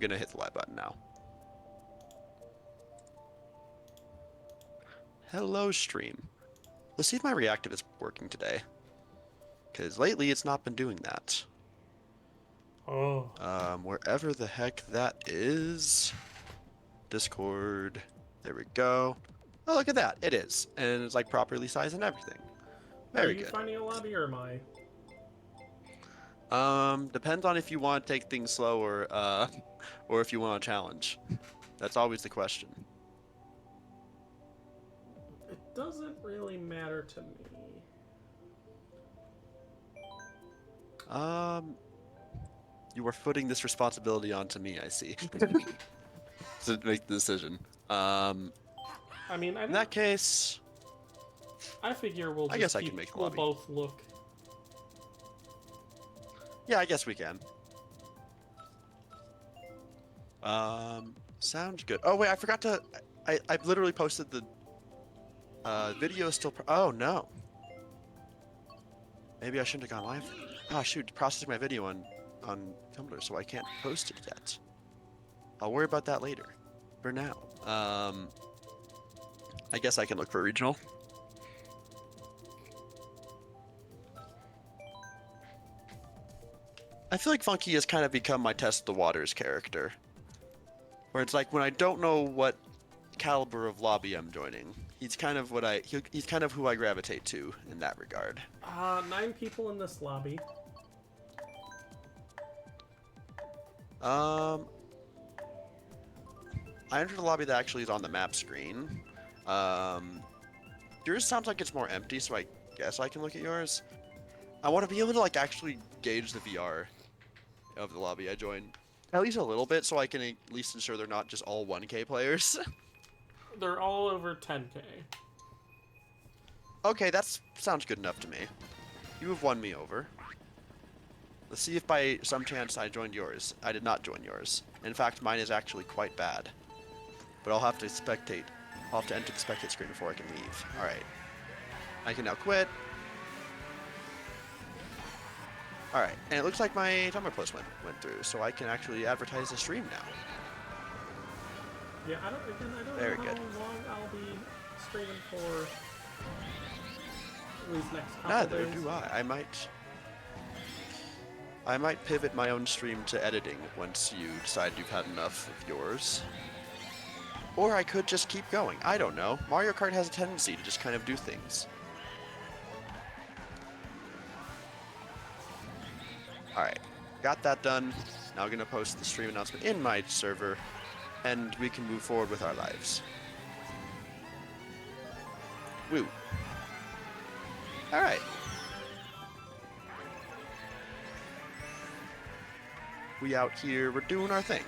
gonna hit the live button now. Hello, stream. Let's see if my reactive is working today. Because lately it's not been doing that. Oh. Wherever the heck that is. Discord. There we go. Oh, look at that. It is. And it's like properly sized and everything. Are Very you good. finding a lobby or am I? Depends on if you want to take things slow or if you want a challenge. That's always the question. It doesn't really matter to me. You are footing this responsibility onto me, I see. To make the decision. I mean, In that case, I figure we'll I just guess I keep. can make the We'll lobby. both look. Yeah, I guess we can. Sounds good. Oh wait, I forgot to. I literally posted the video still. Oh no. Maybe I shouldn't have gone live. Oh shoot, processing my video on Tumblr, so I can't post it yet. I'll worry about that later. For now, I guess I can look for regional. I feel like Funky has kind of become my test the waters character, where it's like when I don't know what caliber of lobby I'm joining, he's kind of he's kind of who I gravitate to in that regard. 9 people in this lobby. Um, I entered a lobby that actually is on the map screen. Yours sounds like it's more empty, so I guess I can look at yours. I want to be able to like actually gauge the VR of the lobby I join, at least a little bit, so I can at least ensure they're not just all 1K players. They're all over 10k. Okay, that sounds good enough to me. You have won me over. Let's see if by some chance I joined yours. I did not join yours. In fact, mine is actually quite bad. But I'll have to spectate. I'll have to enter the spectate screen before I can leave. Alright. I can now quit. Alright, and it looks like my Tumblr post went through, so I can actually advertise the stream now. Yeah, I don't Very know good. how long I'll be streaming for. These next couple Neither days. do I. I might pivot my own stream to editing once you decide you've had enough of yours. Or I could just keep going. I don't know. Mario Kart has a tendency to just kind of do things. Alright, got that done. Now I'm gonna post the stream announcement in my server, and we can move forward with our lives. Woo. Alright. We out here, we're doing our thing.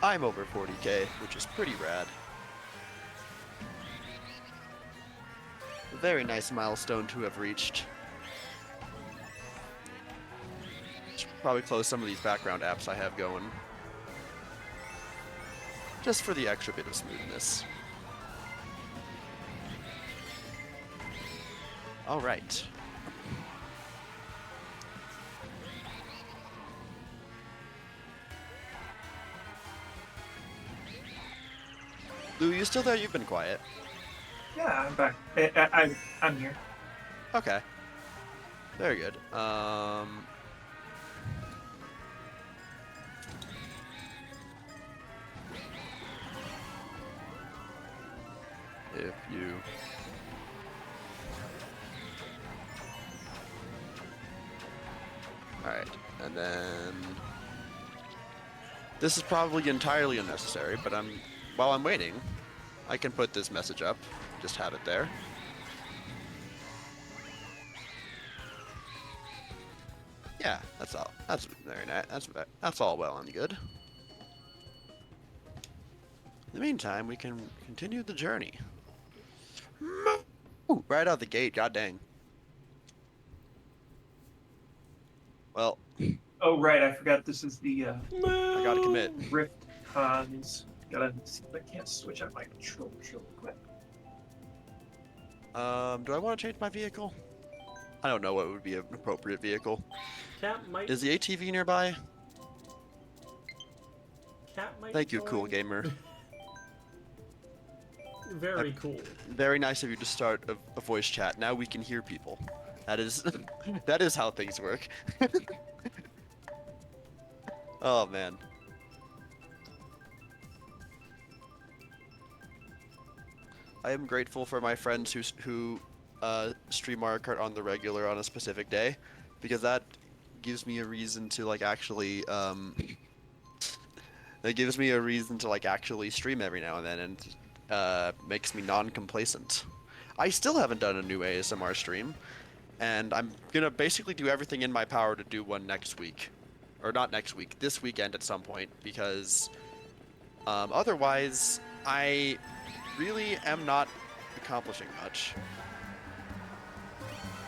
I'm over 40k, which is pretty rad. A very nice milestone to have reached. Should probably close some of these background apps I have going. Just for the extra bit of smoothness. Alright. Lou, you still there? You've been quiet. Yeah, I'm back. I'm here. Okay. Very good. If you... Alright, and then... This is probably entirely unnecessary, but while I'm waiting, I can put this message up. Just have it there. Yeah, that's all. That's very nice. That's all well and good. In the meantime, we can continue the journey. Ooh, right out the gate, god dang. Well, Oh right, I forgot this is the I gotta commit. Rift cons. Gotta see if I can't switch out my controls real quick. Do I want to change my vehicle? I don't know what would be an appropriate vehicle. Cat might. Is the ATV nearby? Cat might. Thank you, join. cool gamer. Very cool. Very nice of you to start a voice chat. Now we can hear people. That is that is how things work. Oh man. I am grateful for my friends who stream Mario Kart on the regular on a specific day, because that gives me a reason to like actually that gives me a reason to like actually stream every now and then, and makes me non-complacent. I still haven't done a new ASMR stream, and I'm gonna basically do everything in my power to do one next week, or not next week, this weekend at some point, because otherwise I really am not accomplishing much.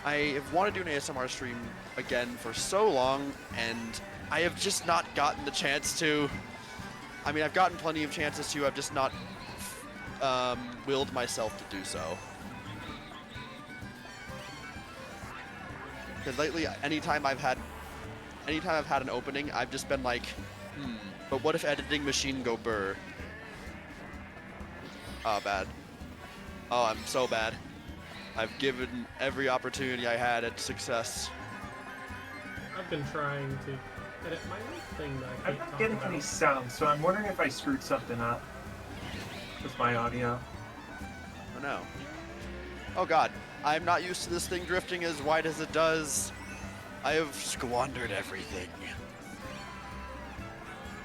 I have wanted to do an ASMR stream again for so long, and I have just not gotten the chance to. I mean, I've gotten plenty of chances to, I've just not willed myself to do so. Because lately, anytime I've had an opening, I've just been like, but what if editing machine go burr? Oh, bad. Oh, I'm so bad. I've given every opportunity I had at success. I've been trying to edit my own thing that I I'm can't not talk getting about. any sound, so I'm wondering if I screwed something up with my audio. Oh no. Oh god. I'm not used to this thing drifting as wide as it does. I have squandered everything.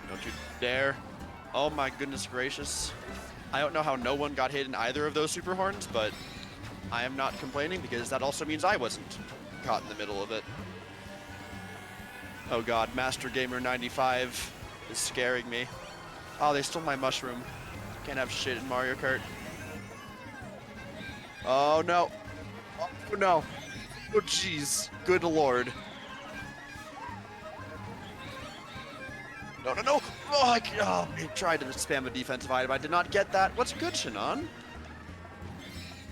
Don't you dare. Oh my goodness gracious. I don't know how no one got hit in either of those super horns, but I am not complaining because that also means I wasn't caught in the middle of it. Oh god, Master Gamer 95 is scaring me. Oh, they stole my mushroom. Can't have shit in Mario Kart. Oh no. Oh no. Oh jeez. Good lord. No, no, no! Oh, I tried to spam a defensive item. I did not get that. What's good, Shannon?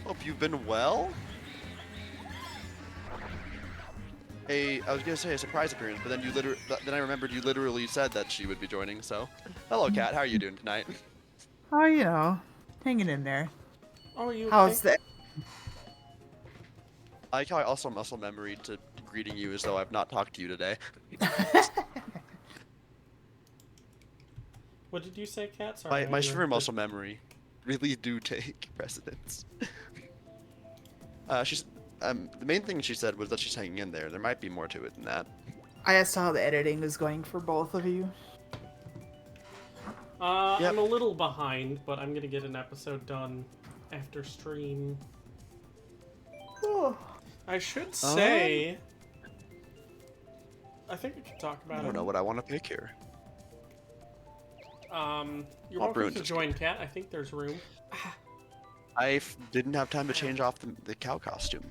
Hope you've been well. I was gonna say a surprise appearance, but then then I remembered you literally said that she would be joining. So, hello, Kat. How are you doing tonight? Oh, you know, hanging in there. Oh, are you How's okay? the? I like how I also muscle memory to greeting you as though I've not talked to you today. What did you say, Cat? Sorry. My I sheer interrupted. muscle memory really do take precedence. The main thing she said was that she's hanging in there. There might be more to it than that. I asked how the editing is going for both of you. Yep. I'm a little behind, but I'm gonna get an episode done after stream. Oh. I should say. I think we can talk about I it. don't know what I want to pick here. You're I'll welcome ruin to this. join, Cat. I think there's room. I didn't have time to change off the cow costume.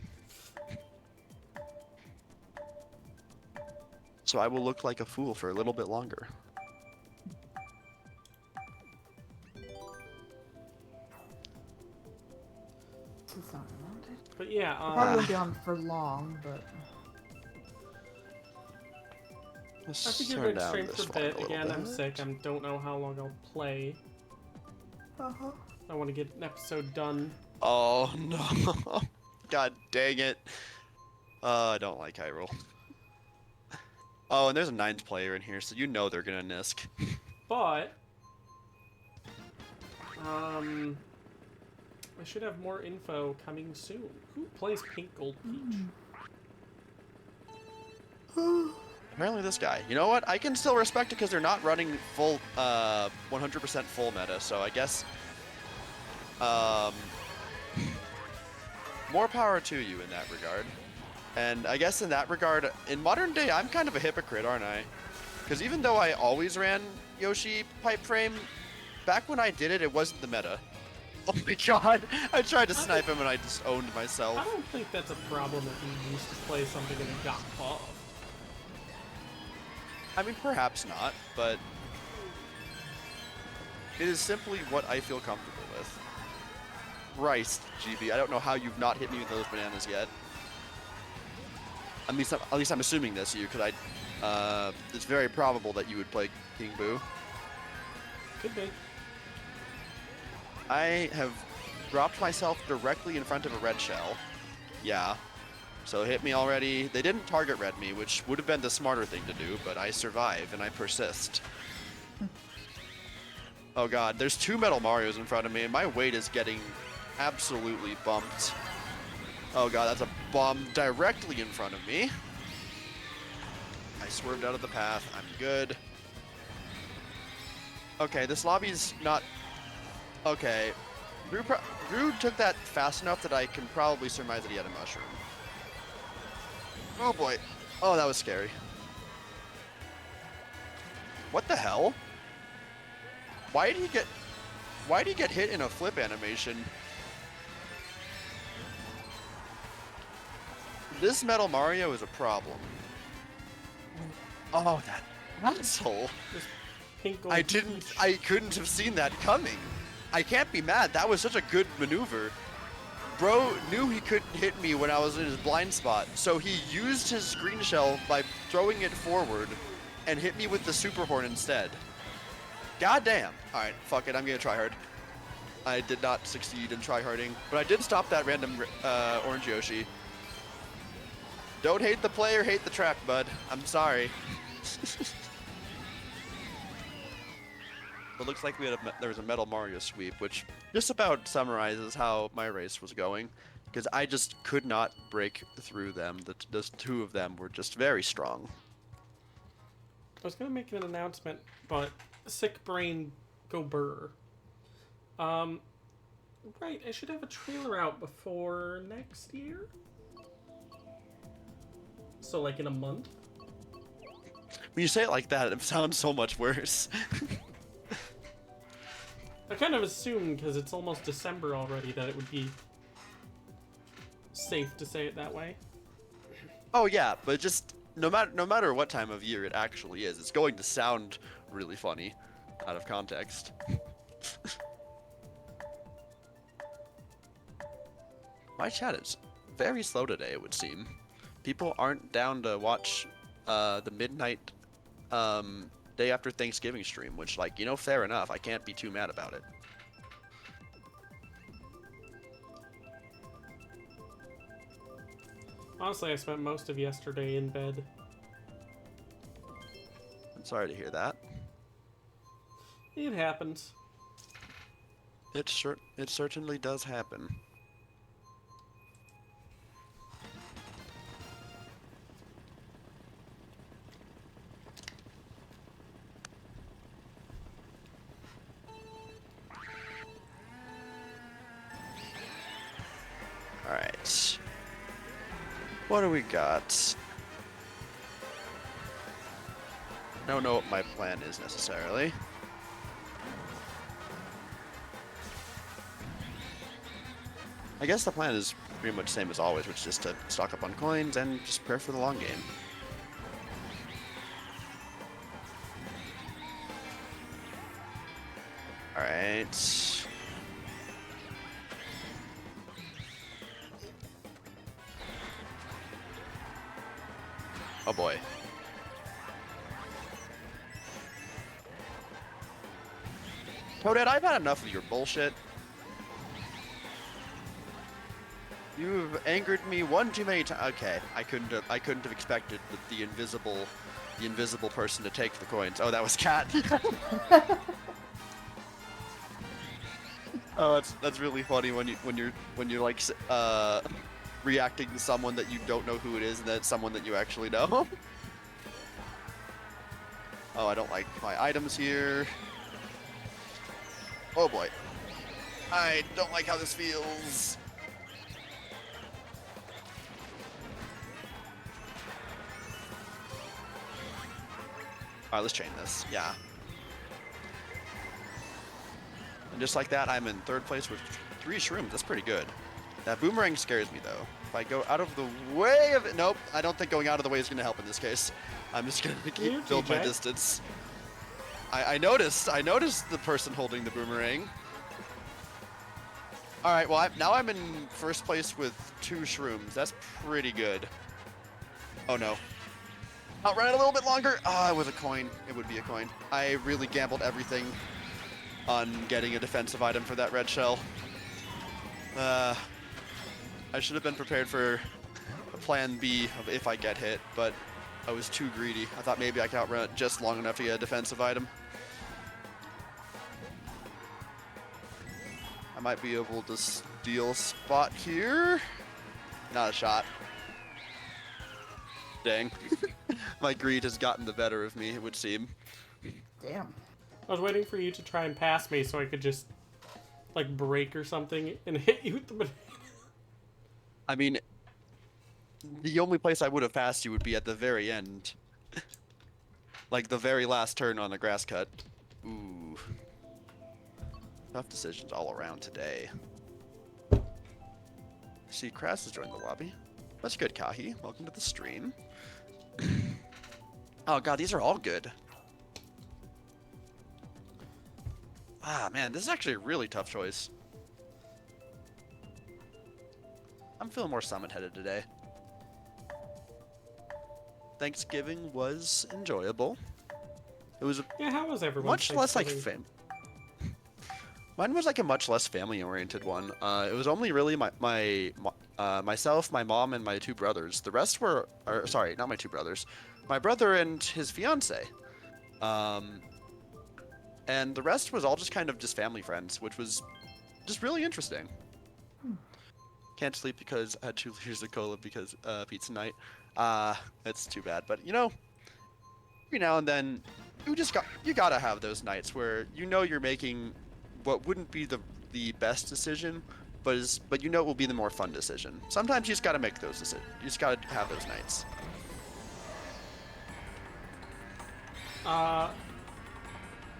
So I will look like a fool for a little bit longer. This is not mounted. But yeah, Probably won't be on for long, but Let's I figured turn I'd down stream this for a one bit. little Again, I'm bit. sick. I don't know how long I'll play. I want to get an episode done. Oh no! God dang it! I don't like Hyrule. Oh, and there's a 9th player in here, so you know they're gonna nisk. But I should have more info coming soon. Who plays Pink Gold Peach? Apparently this guy. You know what? I can still respect it because they're not running full, 100% full meta, so I guess, more power to you in that regard. And I guess in that regard, in modern day, I'm kind of a hypocrite, aren't I? Because even though I always ran Yoshi pipe frame, back when I did it, it wasn't the meta. Oh my god! I tried to snipe him and I just owned myself. I don't think that's a problem if you used to play something and got buffed. I mean, perhaps not, but it is simply what I feel comfortable with. Christ, GB, I don't know how you've not hit me with those bananas yet. At least I'm assuming this, because it's very probable that you would play King Boo. Could be. I have dropped myself directly in front of a red shell. Yeah. So hit me already. They didn't target red me, which would have been the smarter thing to do, but I survive and I persist. Oh god, there's 2 Metal Marios in front of me, and my weight is getting absolutely bumped. Oh god, that's a bomb directly in front of me. I swerved out of the path. I'm good. Okay, this lobby's not... Okay. Drew took that fast enough that I can probably surmise that he had a mushroom. Oh boy. Oh, that was scary. What the hell? Why did he get hit in a flip animation? This Metal Mario is a problem. Oh, that asshole. This pink gold I peach. couldn't have seen that coming. I can't be mad. That was such a good maneuver. Bro knew he couldn't hit me when I was in his blind spot, so he used his green shell by throwing it forward and hit me with the super horn instead. God damn. Alright, fuck it, I'm gonna try hard. I did not succeed in tryharding, but I did stop that random orange Yoshi. Don't hate the player, hate the track, bud. I'm sorry. It looks like there was a Metal Mario sweep, which just about summarizes how my race was going, because I just could not break through them. The 2 of them were just very strong. I was gonna make an announcement, but sick brain go burr. Right, I should have a trailer out before next year. So like in a month. When you say it like that, it sounds so much worse. I kind of assumed, because it's almost December already, that it would be safe to say it that way. Oh yeah, but just no matter what time of year it actually is, it's going to sound really funny out of context. My chat is very slow today, it would seem. People aren't down to watch the midnight day after Thanksgiving stream, which, like, you know, fair enough. I can't be too mad about it. Honestly, I spent most of yesterday in bed. I'm sorry to hear that. It happens. It certainly does happen. Alright. What do we got? I don't know what my plan is necessarily. I guess the plan is pretty much the same as always, which is just to stock up on coins and just prepare for the long game. Alright. Oh boy. Toadette, I've had enough of your bullshit. You've angered me one too many times. Okay, I couldn't have expected the invisible person to take the coins. Oh, that was Cat. Oh, that's really funny when you're like reacting to someone that you don't know who it is, and then it's someone that you actually know. Oh, I don't like my items here. Oh boy. I don't like how this feels. Alright, let's chain this. Yeah. And just like that, I'm in 3rd place with 3 shrooms. That's pretty good. That boomerang scares me, though. If I go out of the way of it... Nope, I don't think going out of the way is going to help in this case. I'm just going to build my distance. I noticed the person holding the boomerang. Alright, well, now I'm in 1st place with 2 shrooms. That's pretty good. Oh no. Outrun it a little bit longer. Ah, it was a coin. It would be a coin. I really gambled everything on getting a defensive item for that red shell. I should have been prepared for a plan B of if I get hit, but I was too greedy. I thought maybe I could outrun it just long enough to get a defensive item. I might be able to steal a spot here. Not a shot. Dang. My greed has gotten the better of me, it would seem. Damn. I was waiting for you to try and pass me so I could just, like, break or something and hit you with the banana. I mean, the only place I would have passed you would be at the very end. Like the very last turn on the grass cut. Ooh. Tough decisions all around today. See, Kras has joined the lobby. That's good, Kahi. Welcome to the stream. Oh god, these are all good. Ah, man, this is actually a really tough choice. I'm feeling more summit-headed today. Thanksgiving was enjoyable. It was Yeah, how was everyone? much less like Mine was like a much less family-oriented one. It was only really myself, my mom, and my two brothers. The rest were, sorry, not my two brothers. My brother and his fiance. And the rest was all just kind of just family friends, which was just really interesting. Can't sleep because I had 2 liters of cola because pizza night. It's too bad, but you know, every now and then, you gotta have those nights where you know you're making what wouldn't be the best decision, but you know it will be the more fun decision. Sometimes you just gotta make those decisions. You just gotta have those nights.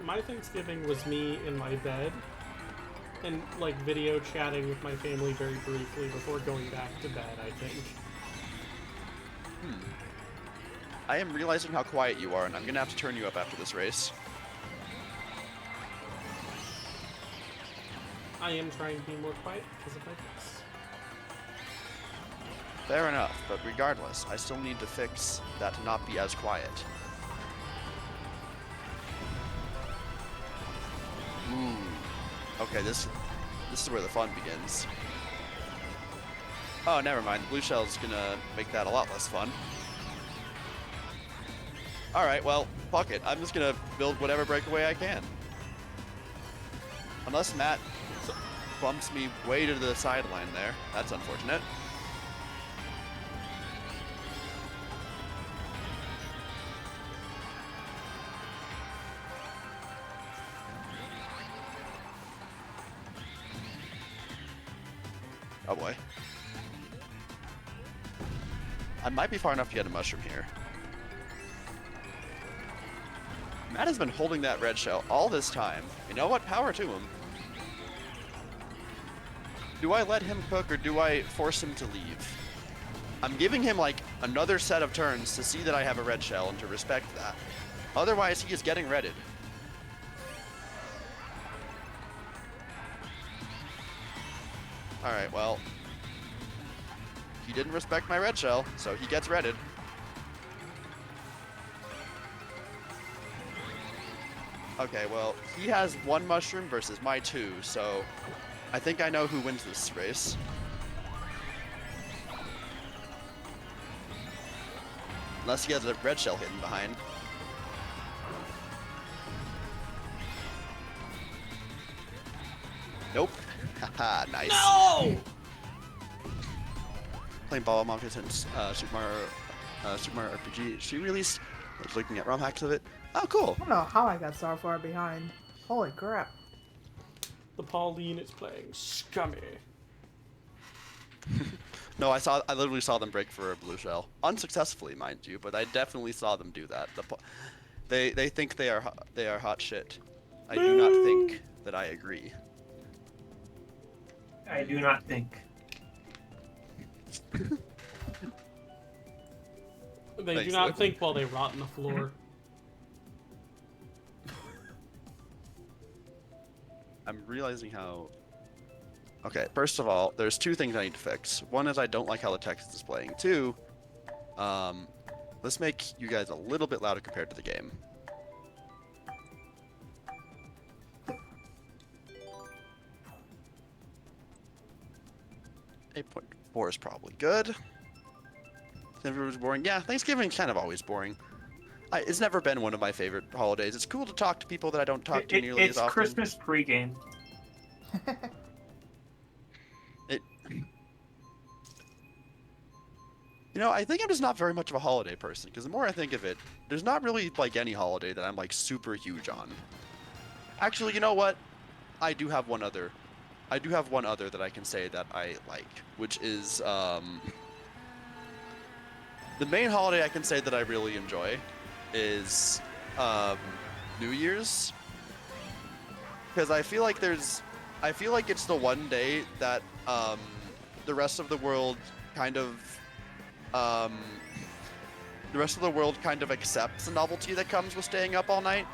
My Thanksgiving was me in my bed and like video chatting with my family very briefly before going back to bed, I think. I am realizing how quiet you are, and I'm gonna have to turn you up after this race. I am trying to be more quiet because of my voice. Fair enough, but regardless, I still need to fix that to not be as quiet. Ooh. Okay, this is where the fun begins. Oh, never mind. Blue shell's gonna make that a lot less fun. Alright, well, fuck it. I'm just gonna build whatever breakaway I can. Unless Matt bumps me way to the sideline there. That's unfortunate. Oh boy. I might be far enough to get a mushroom here. Matt has been holding that red shell all this time. You know what? Power to him. Do I let him cook or do I force him to leave? I'm giving him like another set of turns to see that I have a red shell and to respect that. Otherwise, he is getting redded. Alright, well. He didn't respect my red shell, so he gets redded. Okay, well, he has 1 mushroom versus my 2, so I think I know who wins this race. Unless he has a red shell hidden behind. Nope. Haha, nice. No! Playing Ball Mafia since Super Mario RPG. She released. I was looking at ROM hacks of it. Oh, cool. I don't know how I got so far behind. Holy crap. The Pauline is playing scummy. No, I literally saw them break for a blue shell, unsuccessfully, mind you, but I definitely saw them do that. They think they are hot shit. I do not think that I agree. I do not think. They Thanks, do not Luke. think while they rot on the floor. I'm realizing how... Okay, first of all, there's 2 things I need to fix. One is I don't like how the text is playing. 2, Let's make you guys a little bit louder compared to the game. 8.4 is probably good. Thanksgiving was boring. Yeah, Thanksgiving's kind of always boring. It's never been one of my favorite holidays. It's cool to talk to people that I don't talk to nearly as often. It's Christmas pregame. You know, I think I'm just not very much of a holiday person, because the more I think of it, there's not really, like, any holiday that I'm, like, super huge on. Actually, you know what? I do have one other. I do have one other that I can say that I like, which is, the main holiday I can say that I really enjoy is, New Year's. Because I feel like it's the one day that, the rest of the world kind of, accepts the novelty that comes with staying up all night.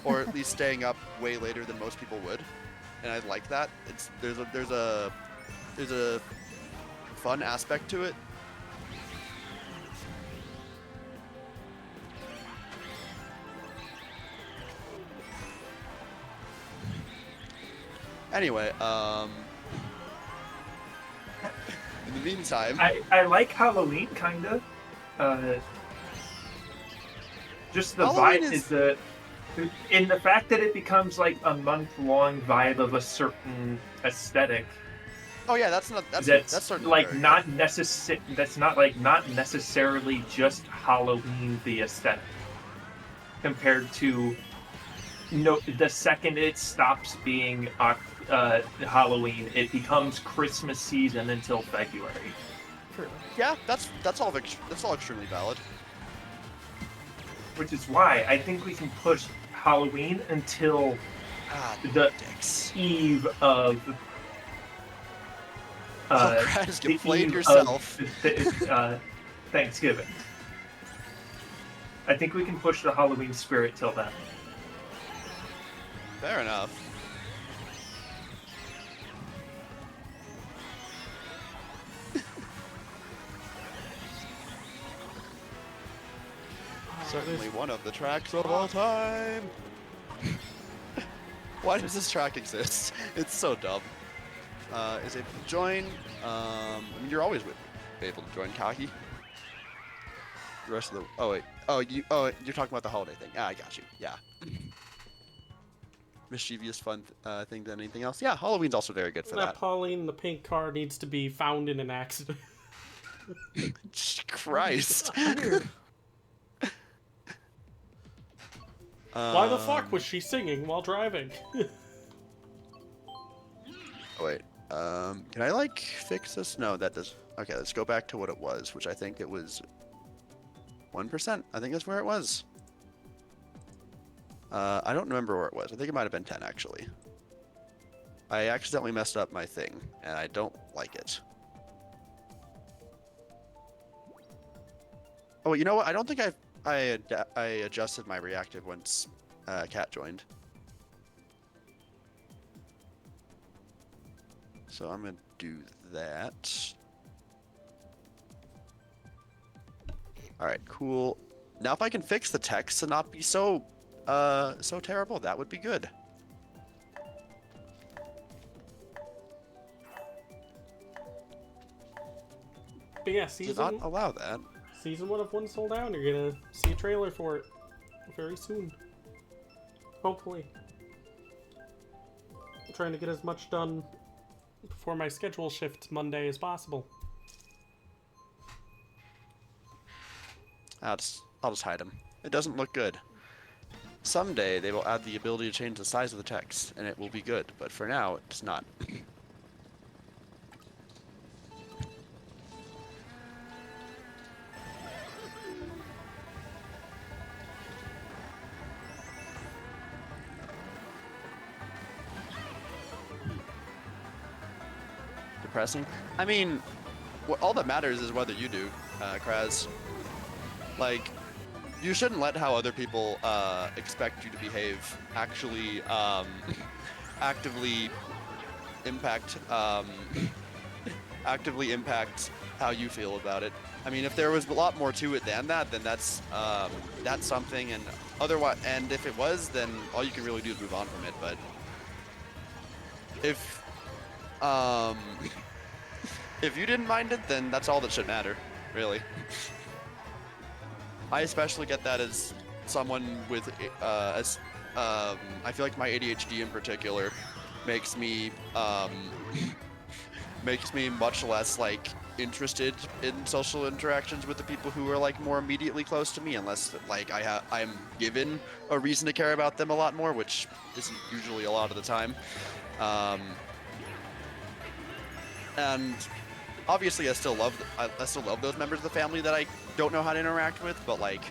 Or at least staying up way later than most people would. And I like that. There's a fun aspect to it. Anyway, in the meantime, I like Halloween, kinda. Just the Halloween vibe is the, in the fact that it becomes like a month-long vibe of a certain aesthetic. oh yeah, that's certainly like very not good. That's not necessarily just Halloween the aesthetic. Compared to, the second it stops being Halloween, it becomes Christmas season until February. True. Yeah, that's all extremely valid. Which is why I think we can push Halloween until the Dicks. eve of Oh, Kraz, you the played eve yourself. of Thanksgiving. I think we can push the Halloween spirit till then. Fair enough. Certainly one of the tracks of all time. Why does this track exist? It's so dumb. Is able to join. I mean, you're always able to join Kahi. The rest of the. Oh wait. Oh, you're talking about the holiday thing. Ah, I got you. Yeah. Mischievous fun thing than anything else. Yeah, Halloween's also very good for that. Pauline, the pink car needs to be found in an accident. Christ. Why the fuck was she singing while driving? Oh, wait. Can I, like, fix this? No, that does... Okay, let's go back to what it was, which I think it was 1%. I think that's where it was. I don't remember where it was. I think it might have been 10, actually. I accidentally messed up my thing, and I don't like it. Oh, you know what? I don't think I adjusted my reactive once Cat joined. So I'm gonna do that. Alright, cool. Now if I can fix the text to not be so terrible, that would be good. But yeah, Did not allow that. Season 1 of One Soul Down, you're gonna see a trailer for it very soon. Hopefully. I'm trying to get as much done before my schedule shifts Monday as possible. I'll just hide them. It doesn't look good. Someday they will add the ability to change the size of the text, and it will be good. But for now, it's not. Depressing. I mean, all that matters is whether you do, Kraz. Like, you shouldn't let how other people expect you to behave actually actively impact how you feel about it. I mean, if there was a lot more to it than that, then that's something. And otherwise, and if it was, then all you can really do is move on from it. But if if you didn't mind it, then that's all that should matter, really. I especially get that as someone with, I feel like my ADHD in particular makes me much less like interested in social interactions with the people who are like more immediately close to me, unless like I'm given a reason to care about them a lot more, which isn't usually a lot of the time. And obviously, I still love those members of the family that I don't know how to interact with, but like,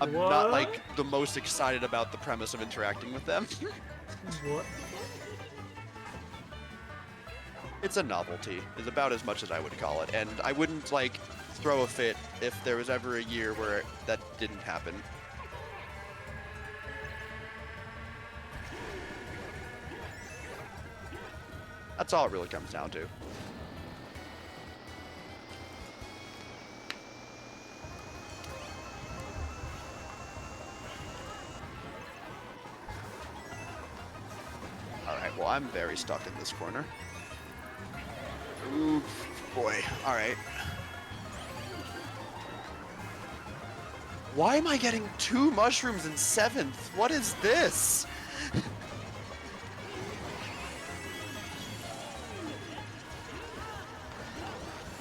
I'm not like the most excited about the premise of interacting with them. What? It's a novelty, is about as much as I would call it, and I wouldn't like throw a fit if there was ever a year where that didn't happen. That's all it really comes down to. Alright, well, I'm very stuck in this corner. Ooh, boy. Alright. Why am I getting 2 mushrooms in 7th? What is this?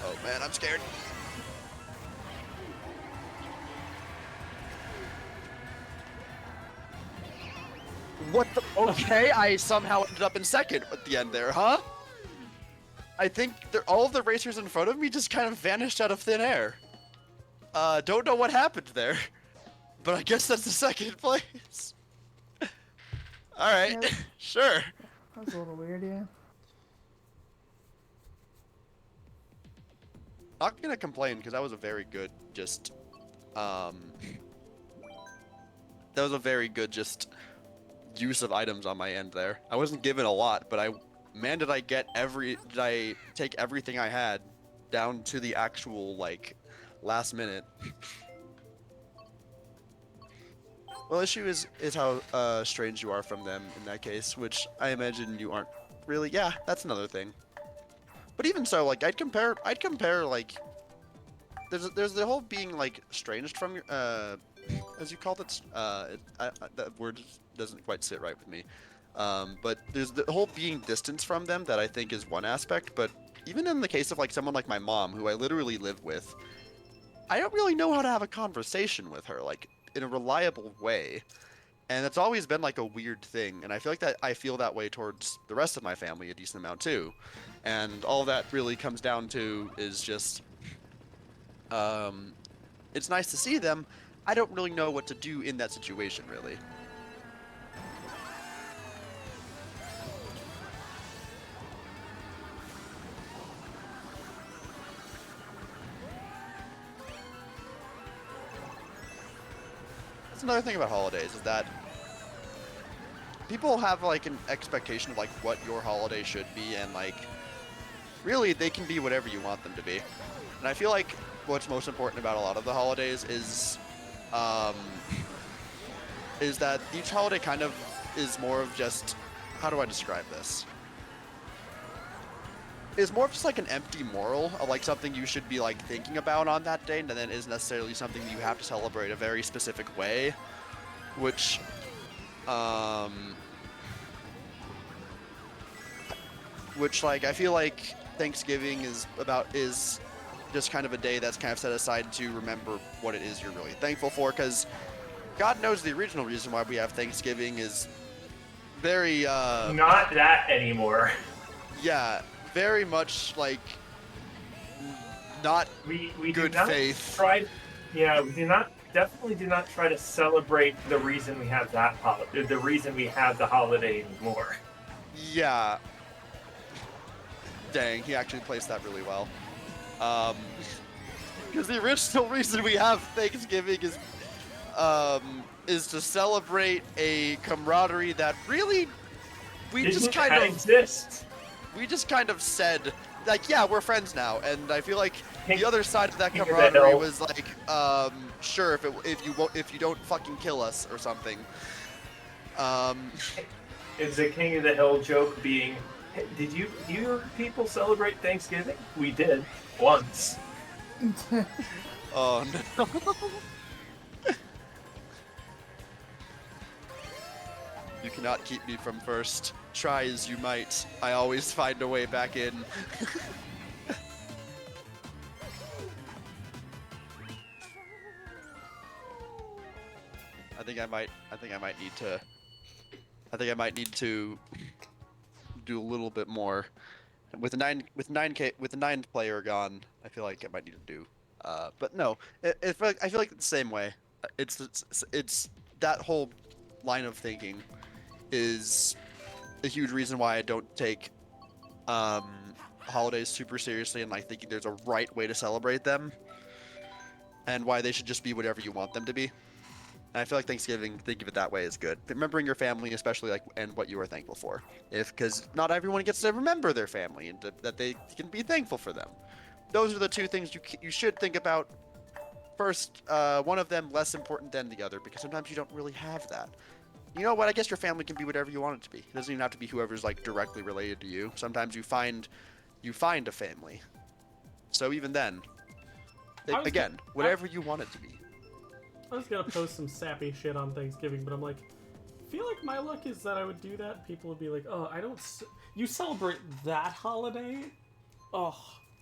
Oh man, I'm scared. What the? Okay, I somehow ended up in 2nd at the end there, huh? I think all of the racers in front of me just kind of vanished out of thin air. Don't know what happened there, but I guess that's the 2nd place. Alright, Yep. sure. That was a little weird, yeah. Not gonna complain, because that was a very good that was a very good use of items on my end there. I wasn't given a lot, but did I take everything I had down to the actual, like, last minute. Well, issue is how strange you are from them in that case, which I imagine you aren't really. Yeah, that's another thing. But even so, like, I'd compare, like, there's the whole being, like, estranged from your, as you called it, that word doesn't quite sit right with me. But there's the whole being distance from them that I think is one aspect, but even in the case of, like, someone like my mom, who I literally live with, I don't really know how to have a conversation with her, like, in a reliable way. And it's always been, like, a weird thing, and I feel like that I feel that way towards the rest of my family a decent amount, too. And all that really comes down to is just, it's nice to see them. I don't really know what to do in that situation, really. That's another thing about holidays, is that people have, like, an expectation of, like, what your holiday should be, and, like, really, they can be whatever you want them to be. And I feel like what's most important about a lot of the holidays is that each holiday kind of is more of just, how do I describe this? Is more of just like an empty moral of like something you should be like thinking about on that day, and then is necessarily something that you have to celebrate a very specific way, which like I feel like Thanksgiving is just kind of a day that's kind of set aside to remember what it is you're really thankful for, because God knows the original reason why we have Thanksgiving is very not that anymore. Yeah, very much like not We good do not faith. Definitely do not try to celebrate the reason we have that holiday, the reason we have the holiday anymore. Yeah. Dang, he actually placed that really well. Because the original reason we have Thanksgiving is to celebrate a camaraderie that really we just kind of exists. We just kind of said like, yeah, we're friends now, and I feel like King- the other side of that King of the camaraderie Hill. was like, sure, if you don't fucking kill us or something. Is the King of the Hill joke being, hey, did your people celebrate Thanksgiving? We did once. Oh no. You cannot keep me from first. Try as you might, I always find a way back in. I think I might need to do a little bit more. With the ninth player gone, I feel like I might need to do. But no, I feel like it's the same way. It's that whole line of thinking is a huge reason why I don't take holidays super seriously, and like thinking there's a right way to celebrate them, and why they should just be whatever you want them to be. And I feel like Thanksgiving, think of it that way, is good. Remembering your family, especially like, and what you are thankful for, because not everyone gets to remember their family and that they can be thankful for them. Those are the two things you should think about first. One of them less important than the other, because sometimes you don't really have that. You know what? I guess your family can be whatever you want it to be. It doesn't even have to be whoever's like directly related to you. Sometimes you find a family. So even then, again, whatever you want it to be. I was gonna post some sappy shit on Thanksgiving, but I'm like, I feel like my luck is that I would do that. People would be like, oh, you celebrate that holiday? Oh.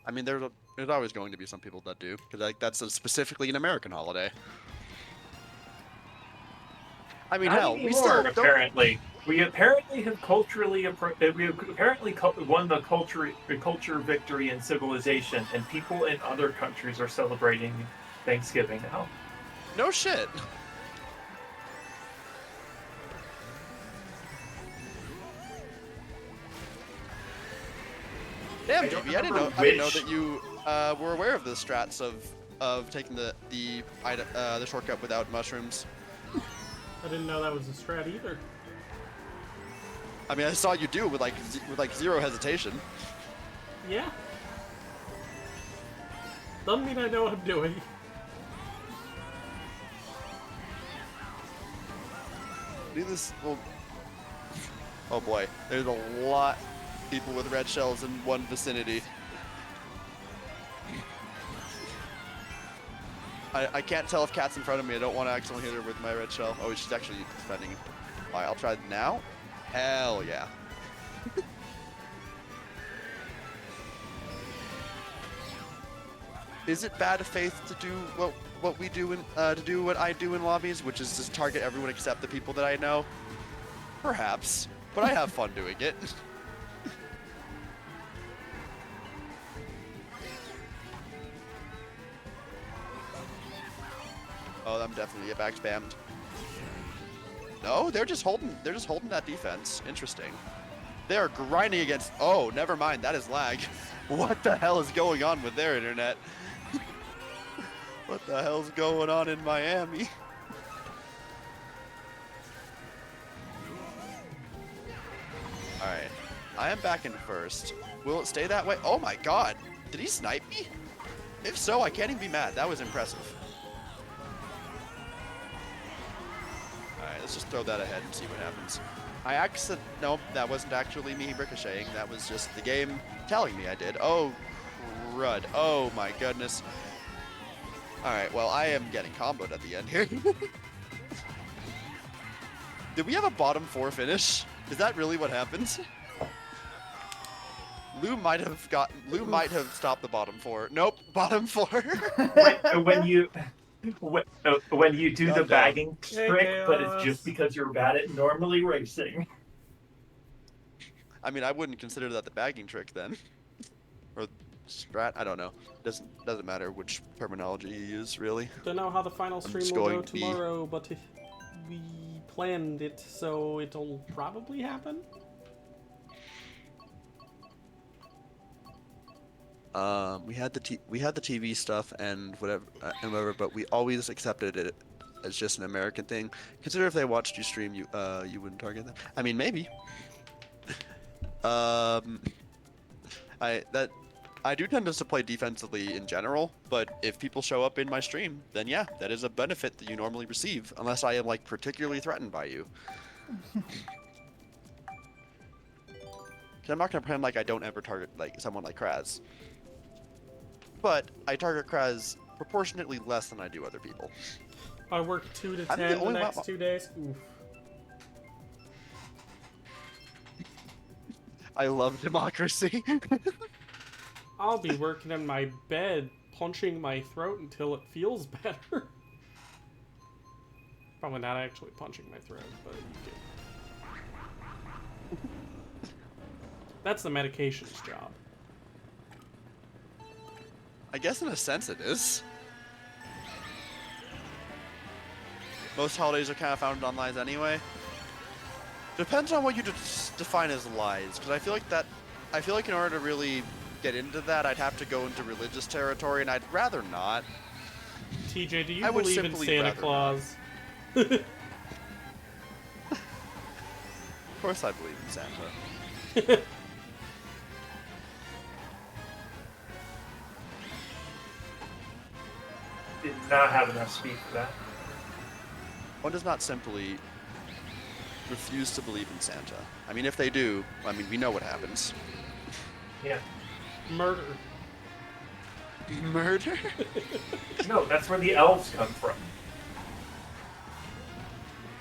I mean, there's always going to be some people that do, because like that's specifically an American holiday. I mean, Not hell, we anymore, still don't. apparently. We apparently have won the culture victory in civilization, and people in other countries are celebrating Thanksgiving now. No shit. Damn, GB, I didn't know that you were aware of the strats of taking the shortcut without mushrooms. I didn't know that was a strat either. I mean, I saw you do with like zero hesitation. Yeah. Doesn't mean I know what I'm doing. Do this. Well, oh boy, there's a lot of people with red shells in one vicinity. I can't tell if Kat's in front of me. I don't want to accidentally hit her with my red shell. Oh, she's actually defending. Alright, I'll try now. Hell yeah. Is it bad faith to do what we do in what I do in lobbies, which is just target everyone except the people that I know? Perhaps, but I have fun doing it. Oh, I'm definitely get back spammed. No, they're just holding that defense. Interesting. They are grinding against. Oh, never mind. That is lag. What the hell is going on with their internet? What the hell's going on in Miami? All right, I am back in first. Will it stay that way? Oh my God! Did he snipe me? If so, I can't even be mad. That was impressive. Alright, let's just throw that ahead and see what happens. Nope, that wasn't actually me ricocheting. That was just the game telling me I did. Oh, crud. Oh my goodness. Alright, well, I am getting comboed at the end here. Did we have a bottom 4 finish? Is that really what happened? Lou might have stopped the bottom 4. Nope, bottom 4. when you do the Calm down. bagging Hey, trick, Chaos. but it's just because you're bad at normally racing. I mean, I wouldn't consider that the bagging trick then. Or strat, I don't know. Doesn't matter which terminology you use, really. Don't know how the final stream just will going go to be- tomorrow, but we planned it, so it'll probably happen. We had the TV stuff and whatever, but we always accepted it as just an American thing. Consider if they watched you stream, you wouldn't target them. I mean, maybe. I do tend to play defensively in general, but if people show up in my stream, then yeah, that is a benefit that you normally receive, unless I am like particularly threatened by you. 'Cause I'm not gonna pretend like I don't ever target like someone like Kraz, but I target Kraz proportionately less than I do other people. I work 2 to I'm the 10 the only one- next 2 days. Oof. I love democracy. I'll be working in my bed, punching my throat until it feels better. Probably not actually punching my throat, but you get... That's the medication's job. I guess in a sense it is. Most holidays are kind of founded on lies anyway. Depends on what you define as lies, because I feel like in order to really get into that, I'd have to go into religious territory, and I'd rather not. TJ, do you I would believe in simply Santa rather Claus? Of course I believe in Santa. Did not have enough speed for that. One does not simply refuse to believe in Santa. I mean, if they do, I mean, we know what happens. Yeah. Murder. Murder? No, that's where the elves come from.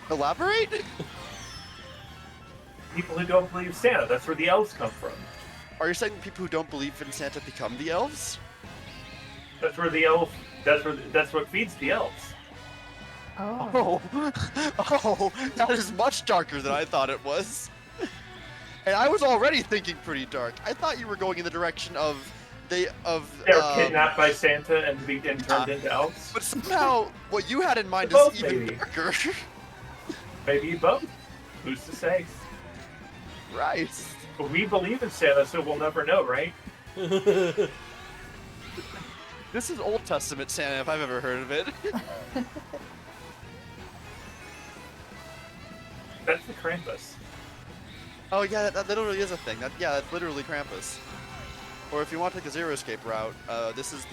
Elaborate? People who don't believe Santa, that's where the elves come from. Are you saying people who don't believe in Santa become the elves? That's where the elf. That's what feeds the elves. Oh. Oh, that is much darker than I thought it was. And I was already thinking pretty dark. I thought you were going in the direction of They're kidnapped by Santa and turned into elves. But somehow, what you had in mind Both, is even maybe. darker. Maybe both. Who's to say? Right. But we believe in Santa, so we'll never know, right? This is Old Testament Santa, if I've ever heard of it. That's the Krampus. Oh yeah, that literally is a thing. That's literally Krampus. Or if you want to take the Zero Escape route, this is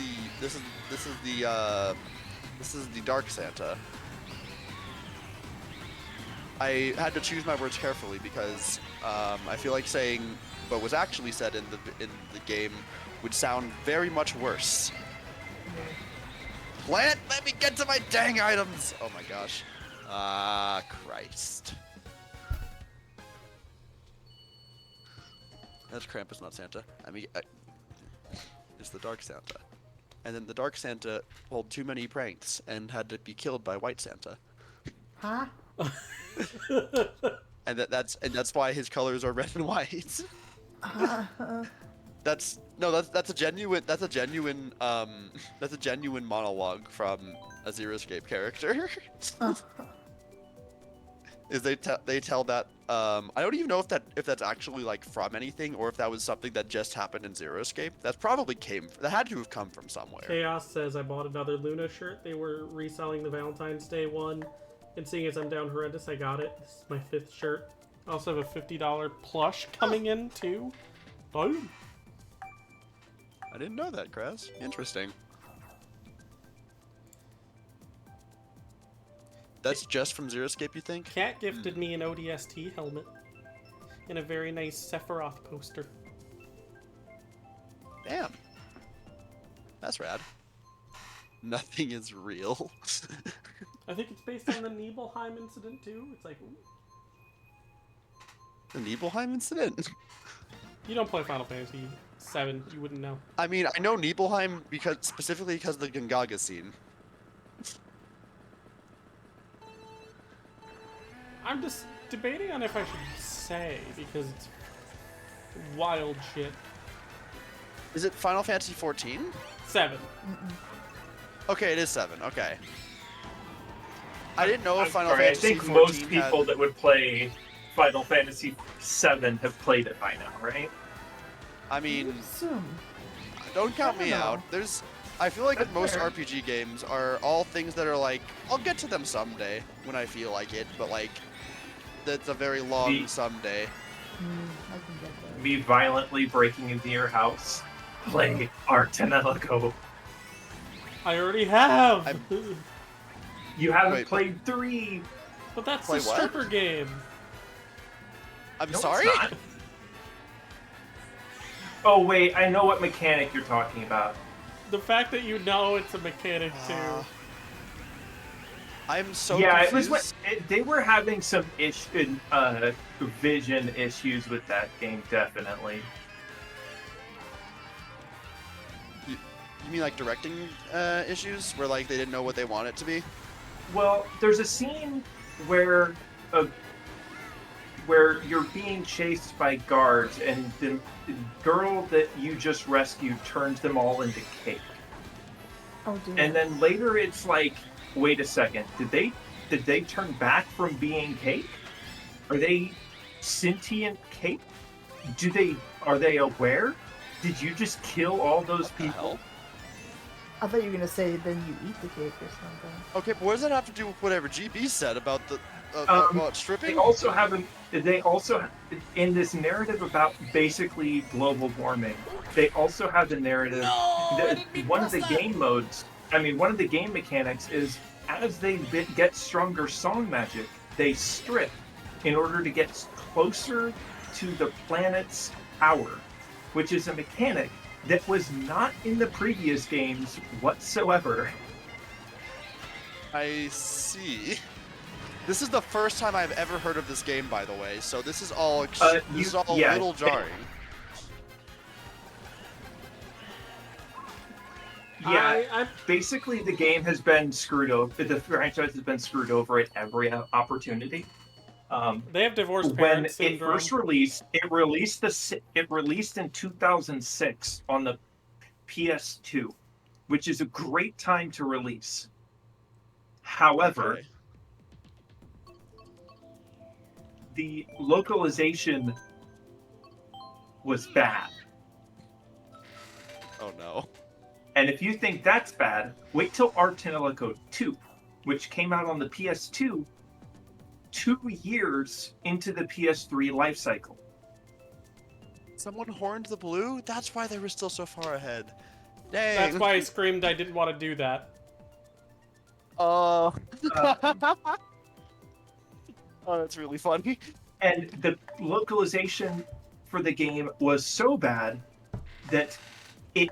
the Dark Santa. I had to choose my words carefully because I feel like saying what was actually said in the game would sound very much worse. Plant, let me get to my dang items! Oh my gosh. Ah, Christ. That's Krampus, not Santa. I mean, it's the Dark Santa. And then the Dark Santa pulled too many pranks and had to be killed by White Santa. Huh? And that's why his colors are red and white. That's a genuine monologue from a Zero Escape character. Is they tell that I don't even know if that's actually like from anything or if that was something that just happened in Zero Escape. That had to have come from somewhere. Chaos says I bought another Luna shirt. They were reselling the Valentine's Day one. And seeing as I'm down horrendous, I got it. This is my 5th shirt. I also have a $50 plush coming in, too. Boom. I didn't know that, Kraz. Interesting. That's just from Zero Escape, you think? Cat gifted me an ODST helmet. And a very nice Sephiroth poster. Damn. That's rad. Nothing is real. I think it's based on the Nibelheim incident, too. It's like, ooh. The Nibelheim incident? You don't play Final Fantasy VII, you wouldn't know. I mean, I know Nibelheim specifically because of the Gongaga scene. I'm just debating on if I should say, because it's wild shit. Is it Final Fantasy 14? 7. Okay, it is 7. Okay. I didn't know if I'm Final sorry, Fantasy I think 14 most people had... that would play Final Fantasy VII have played it by now, right? I mean, Assume. don't count I don't me out. know. I feel like That's most fair. RPG games are all things that are like, I'll get to them someday when I feel like it, but like, that's a very long The- someday. I can get that. Me violently breaking into your house. play Artenelico. I already have. You haven't Wait, played 3. But that's Play the what? stripper game. I'm No, sorry? it's not. Oh wait, I know what mechanic you're talking about. The fact that you know it's a mechanic too. I'm so Yeah, confused. it was they were having some vision issues with that game, definitely. You mean like directing issues, where like they didn't know what they want it to be? Well, there's a scene where uh, where you're being chased by guards, and the girl that you just rescued turns them all into cake. Oh dear. And then later, it's like, wait a second, did they turn back from being cake? Are they sentient cake? Are they aware? Did you just kill all those people? I thought you were gonna say then you eat the cake or something. Okay, but what does that have to do with whatever GB said about the about stripping? They also in this narrative about basically global warming. They also have the narrative. One of the game mechanics is as they get stronger song magic, they strip in order to get closer to the planet's power, which is a mechanic that was not in the previous games whatsoever. I see. This is the first time I've ever heard of this game, by the way. So this is all a little jarring. Yeah, basically the game has been screwed over. The franchise has been screwed over at every opportunity. They have divorced When parents it syndrome. first released, it released in 2006 on the PS2, which is a great time to release. However, Okay. the localization was bad. Oh no. And if you think that's bad, wait till Artenelico 2, which came out on the PS2 2 years into the PS3 life cycle. Someone horned the blue? That's why they were still so far ahead. Dang. That's why I screamed I didn't want to do that. Oh. Oh, that's really funny. And the localization for the game was so bad that it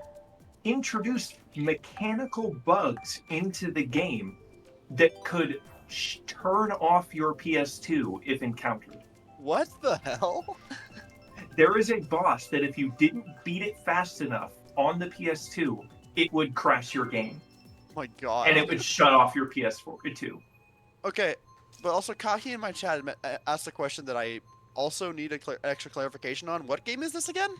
introduced mechanical bugs into the game that could turn off your PS2 if encountered. What the hell? There is a boss that if you didn't beat it fast enough on the PS2, it would crash your game. Oh my god. And it would shut off your PS4 too. Okay, but also Kaki in my chat asked a question that I also need extra clarification on. What game is this again?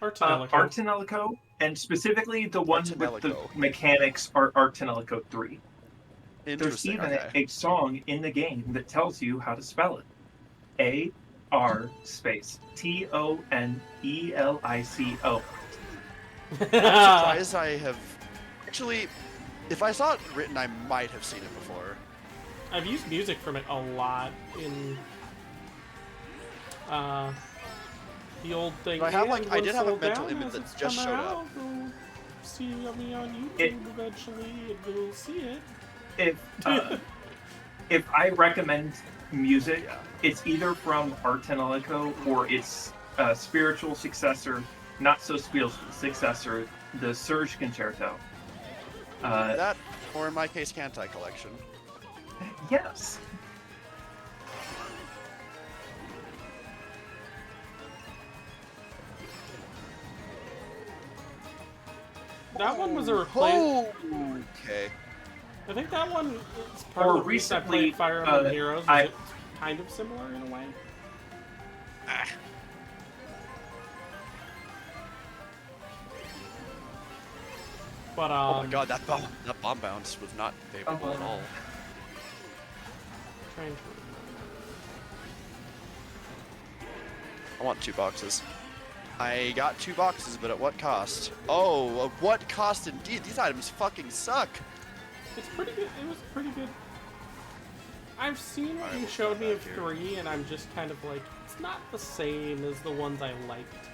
Artenelico. Artenelico, and specifically the one with the Artenelico. mechanics are Artenelico 3. There's Interesting. even Okay. a song in the game that tells you how to spell it. AR space TONELICO. I'm surprised I have... Actually, if I saw it written, I might have seen it before. I've used music from it a lot in the old thing. But I have, like, And I did once have a settled mental down, image as that it's just come showed up. out, go see me on YouTube It- eventually, and we'll see it. If I recommend music, it's either from Artenelico or its spiritual successor, not so spiritual successor, the Surge Concerto. That, or in my case, Kantai Collection. Yes. That one was a replace. Okay. I think that one is part Or of the reason I recently, played Fire Emblem Heroes. I- It's kind of similar in a way. Ah. But Oh my god, that bomb bounce was not favorable at all. Trying to I want 2 boxes. I got 2 boxes, but at what cost? Oh, at what cost indeed? These items fucking suck. It's pretty good. It was pretty good. I've seen what Alright, you we'll showed come me back of here. 3, and I'm just kind of like, it's not the same as the ones I liked.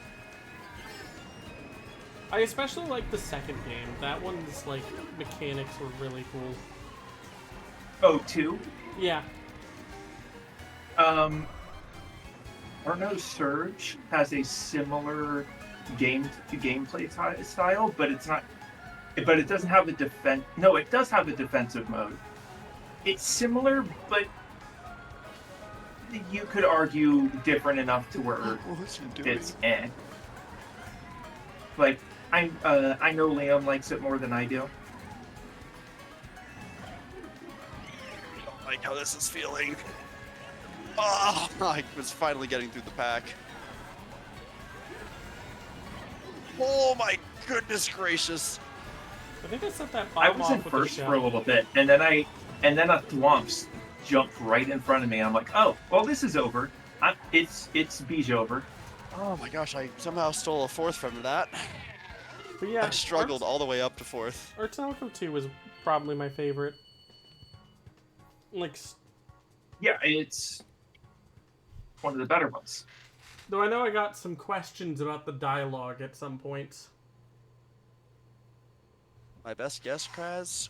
I especially like the second game. That one's, like, mechanics were really cool. Oh, 2? Yeah. Arno Surge has a similar gameplay style, but it's not. But it doesn't have a defense. No, it does have a defensive mode. It's similar, but you could argue different enough to where What's he doing? it's eh. Like I know Liam likes it more than I do. I don't like how this is feeling. Oh, I was finally getting through the pack. Oh my goodness gracious. I think I set that I bomb was off in with first a for a little bit, and then a Thwomps jumped right in front of me. I'm like, oh, well, this is over. It's Beige over. Oh my gosh, I somehow stole a 4th from that. But yeah, I struggled all the way up to 4th. Artelico 2 was probably my favorite. Like, Yeah, it's one of the better ones. though I know I got some questions about the dialogue at some points. My best guess, Kraz?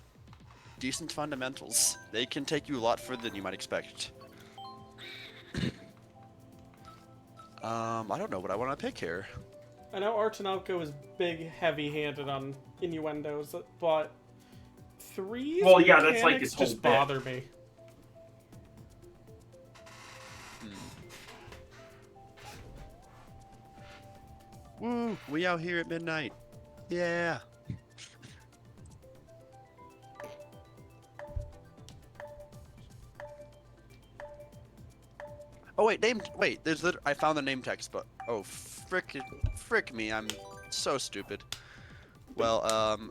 Decent fundamentals. They can take you a lot further than you might expect. I don't know what I want to pick here. I know Artenalco is big, heavy-handed on innuendos, but 3's Well, yeah, that's like mechanics his whole just bit. bother me. Woo! We out here at midnight. Yeah. Oh wait, there's I found the name text, but oh frick me, I'm so stupid. Well,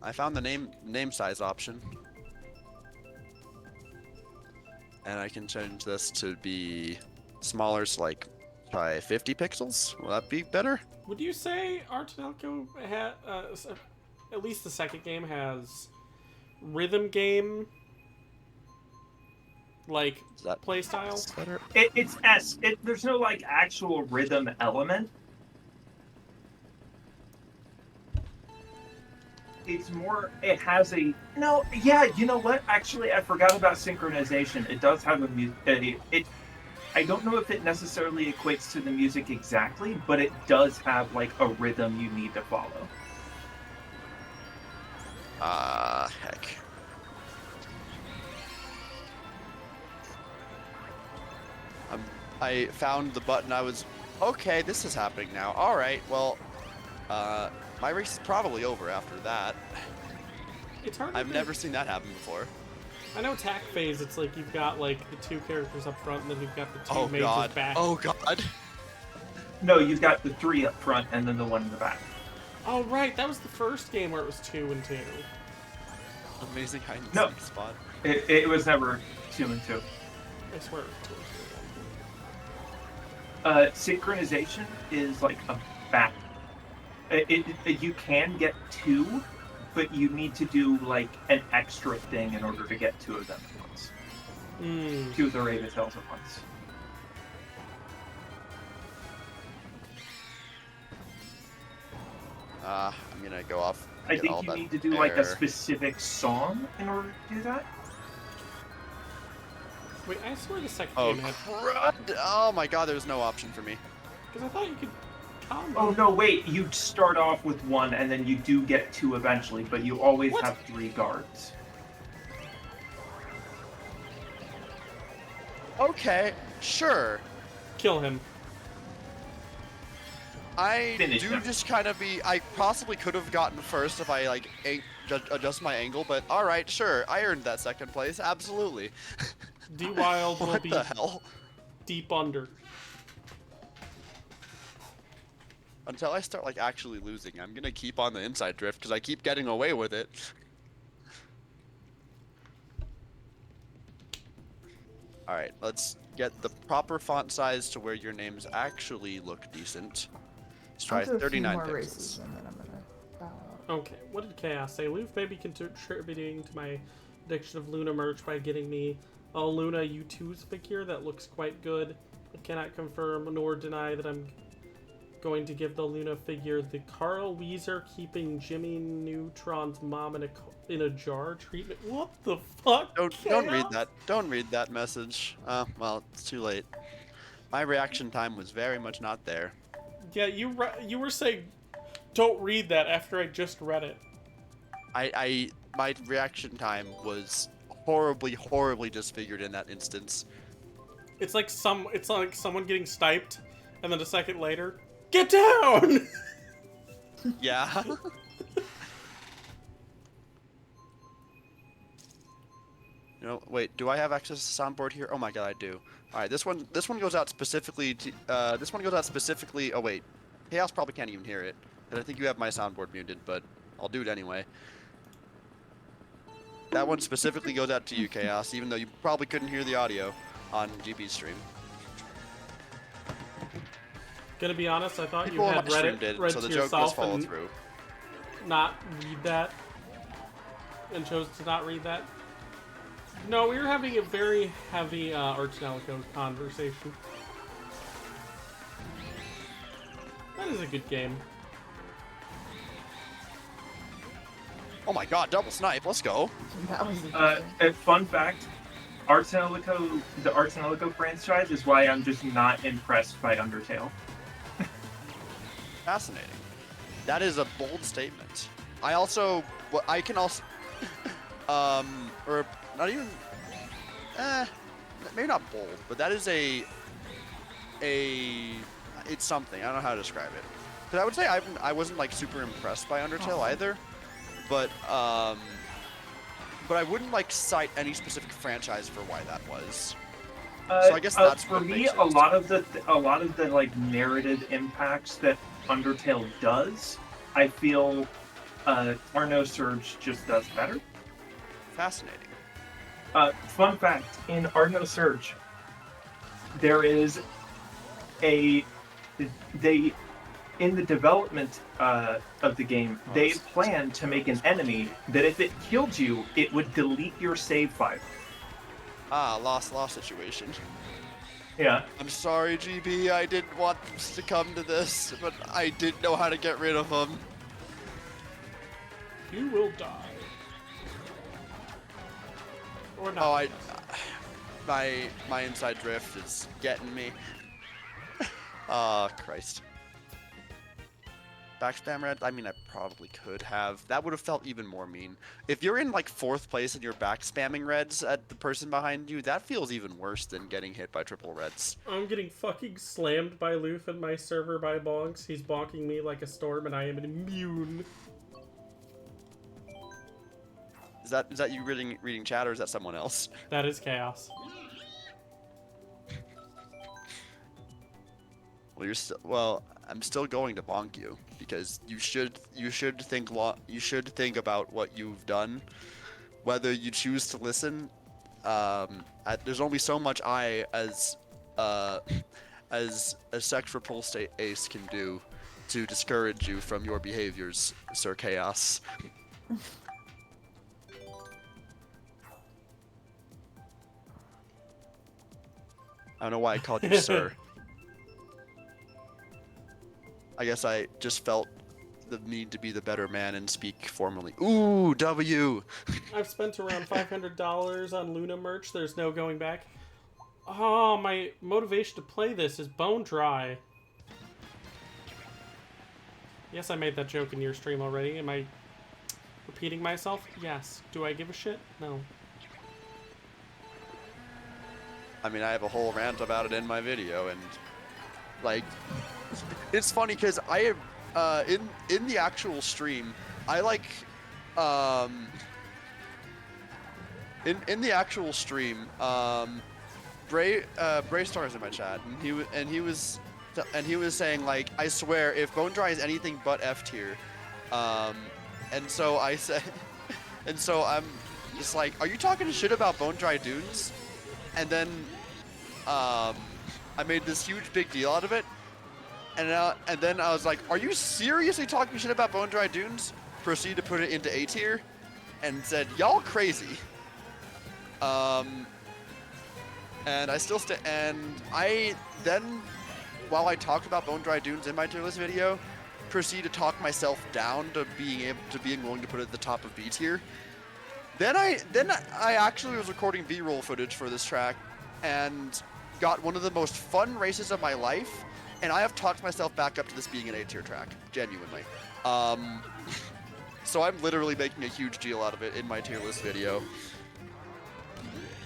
I found the name size option. And I can change this to be smaller, so like by 50 pixels. Will that be better? Would you say Artenalco had, at least the second game, has rhythm game, like, Is that playstyle? better? It's there's no like actual rhythm element. It's more. It has a no. Yeah, you know what? Actually, I forgot about synchronization. It does have a it. I don't know if it necessarily equates to the music exactly, but it does have like a rhythm you need to follow. Heck. I found the button. I was okay. This is happening now. All right. Well, my race is probably over after that. It's hard. I've never seen that happen before. I know attack phase. It's like you've got like the 2 characters up front, and then you've got the 2 Oh mages god. back. Oh god. No, you've got the 3 up front and then the 1 in the back. Oh right, that was the first game where it was 2 and 2. Amazing hide and No. seek spot. It was never 2 and 2. I swear. It was 2 and 2. Synchronization is like a back. You can get 2, but you need to do like an extra thing in order to get 2 of them at once. 2 of the Raven Tails at once. I'm gonna go off. I get think all you that need to do like a air. specific song in order to do that. Wait, I swear the second Oh game had. crud! Oh my god, there's no option for me. Because I thought you could combo. Oh no, wait! You start off with 1, and then you do get 2 eventually, but you always What? have 3 guards. Okay, sure. Kill him. I Finish do him. just kind of be. I possibly could have gotten first if I like adjust my angle, but all right, sure. I earned that second place, absolutely. D Wild will What be the hell? deep under. Until I start like actually losing, I'm gonna keep on the inside drift because I keep getting away with it. All right, let's get the proper font size to where your names actually look decent. Let's try I'll do a few 39 more pixels. races and then I'm gonna bow out. Okay, what did Chaos say? Loof may be contributing to my addiction of Luna merch by getting me a Luna U2's figure that looks quite good. I cannot confirm nor deny that I'm going to give the Luna figure the Carl Weezer keeping Jimmy Neutron's mom in a jar treatment. What the fuck? Don't read that. Don't read that message. Well, it's too late. My reaction time was very much not there. Yeah, you were saying, don't read that after I just read it. My reaction time was horribly disfigured in that instance. It's like someone getting sniped, and then a second later, get down. Yeah. You know, wait, do I have access to soundboard here? Oh my god, I do. All right, this one goes out specifically to Oh wait, Chaos probably can't even hear it, and I think you have my soundboard muted, but I'll do it anyway. That one specifically goes out to you, Chaos, even though you probably couldn't hear the audio on GB's stream. Gonna be honest, I thought People you on had my stream read did, it so to the joke yourself does follow and through. not read that, and chose to not read that. No, we were having a very heavy Archnelico conversation. That is a good game. Oh my god, double snipe, let's go. That was A fun fact, the Arts and Alico franchise is why I'm just not impressed by Undertale. Fascinating. That is a bold statement. I can also, or not even, maybe not bold, but that is it's something. I don't know how to describe it. Because I would say I wasn't like super impressed by Undertale either, but I wouldn't like cite any specific franchise for why that was. So I guess that's for what me. makes it. A lot of the like narrative impacts that Undertale does, I feel Arno Surge just does better. Fascinating. Fun fact, in Arno Surge, there is in the development of the game, they planned to make an enemy that if it killed you, it would delete your save file. Ah, lost situation. Yeah. I'm sorry, GB. I didn't want this to come to this, but I didn't know how to get rid of them. You will die. Or not. Oh, my inside drift is getting me. Oh, Christ. Backspam red? I mean, I probably could have. That would have felt even more mean. If you're in like 4th place and you're backspamming reds at the person behind you, that feels even worse than getting hit by triple reds. I'm getting fucking slammed by Loof in my server by Bonks. He's bonking me like a storm and I am immune. Is that you reading chat, or is that someone else? That is chaos. Well, I'm still going to bonk you because you should think about what you've done, whether you choose to listen. There's only so much I as a sex repulsed ace can do to discourage you from your behaviors, Sir Chaos. I don't know why I called you sir. I guess I just felt the need to be the better man and speak formally. Ooh, W! I've spent around $500 on Luna merch. There's no going back. Oh, my motivation to play this is bone dry. Yes, I made that joke in your stream already. Am I repeating myself? Yes. Do I give a shit? No. I mean, I have a whole rant about it in my video, and like, it's funny because I have in the actual stream, I like in the actual stream, Bray Star's in my chat, and he was saying like, I swear if Bone Dry is anything but F tier, and so I said, and so I'm just like, are you talking shit about Bone Dry Dunes? And then I made this huge big deal out of it, and then I was like, are you seriously talking shit about Bone Dry Dunes? Proceed to put it into A tier, and said, y'all crazy. And I still and I then while I talked about Bone Dry Dunes in my tier list video, proceed to talk myself down to being willing to put it at the top of B tier. Then I actually was recording B-roll footage for this track and got one of the most fun races of my life, and I have talked myself back up to this being an A tier track, genuinely. So I'm literally making a huge deal out of it in my tier list video.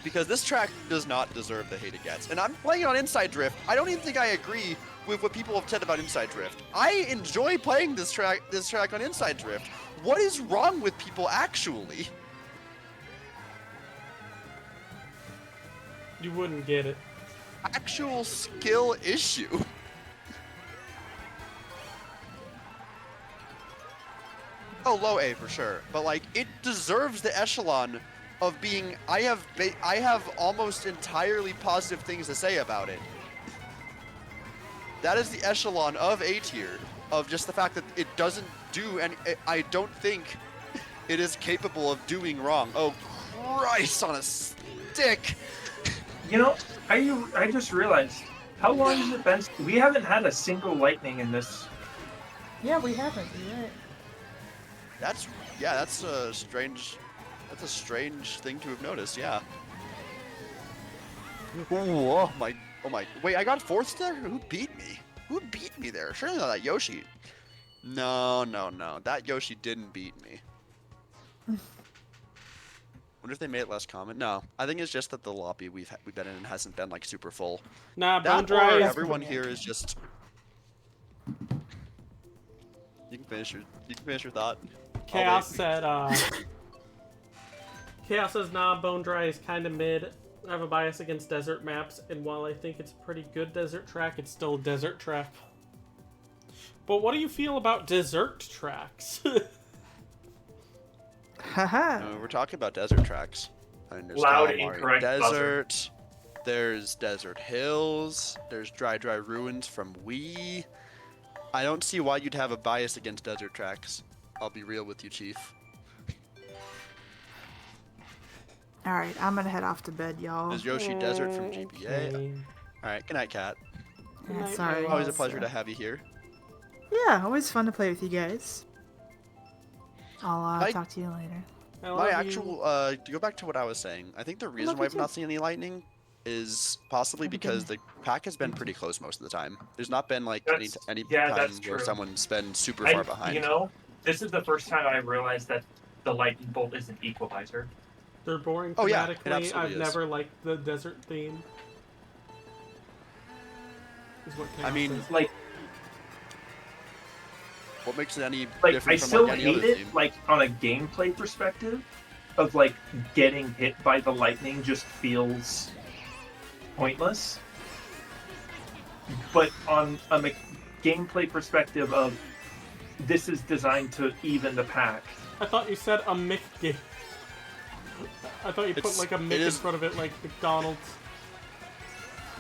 Because this track does not deserve the hate it gets. And I'm playing it on Inside Drift. I don't even think I agree with what people have said about Inside Drift. I enjoy playing this track on Inside Drift. What is wrong with people actually? You wouldn't get it. Actual skill issue. Oh, low A for sure. But like, it deserves the echelon of being, I have almost entirely positive things to say about it. That is the echelon of A tier, of just the fact that it doesn't do, and I don't think it is capable of doing wrong. Oh, Christ on a stick! You know, I just realized, how long has it been? We haven't had a single lightning in this. Yeah, we haven't. You're right. That's a strange thing to have noticed. Yeah. Oh my! Wait, I got fourth there. Who beat me? Who beat me there? Surely not that Yoshi. No. That Yoshi didn't beat me. Wonder if they made it less common. No, I think it's just that the lobby we've been in hasn't been like super full. Nah, Bone That Dry or is... everyone here is just. You can finish your thought. Chaos said, Chaos says, nah, Bone Dry is kind of mid. I have a bias against desert maps, and while I think it's a pretty good desert track, it's still a desert track. But what do you feel about desert tracks? Haha. No, we're talking about desert tracks. I mean, there's Loud, Calamari incorrect Desert. There's Desert Hills. There's Dry Ruins from Wii. I don't see why you'd have a bias against desert tracks. I'll be real with you, Chief. Alright, I'm gonna head off to bed, y'all. There's Yoshi Desert from GBA. Okay. Alright, good night, Kat. Yeah, Night, sorry. Always a it's, pleasure to have you here. Yeah, always fun to play with you guys. I'll Hi. talk to you later. I love My you. actual, to go back to what I was saying, I think the reason love why you I've not too. seen any lightning is possibly Have a good because night. the pack has been pretty close most of the time. There's not been like any Yeah, time that's where true. someone's been super far behind. You know, this is the first time I realized that the lightning bolt is an equalizer. They're boring Oh, yeah, it thematically. absolutely I've is. never liked the desert theme. Is what I Chaos mean, says. Like, What makes it any I different from still like any hate other it, theme? like, on a gameplay perspective, of, like, getting hit by the lightning just feels pointless. But on a gameplay perspective of, this is designed to even the pack. I thought you said a Mick game. I thought you put It's- like a it Mick in is- front of it like McDonald's.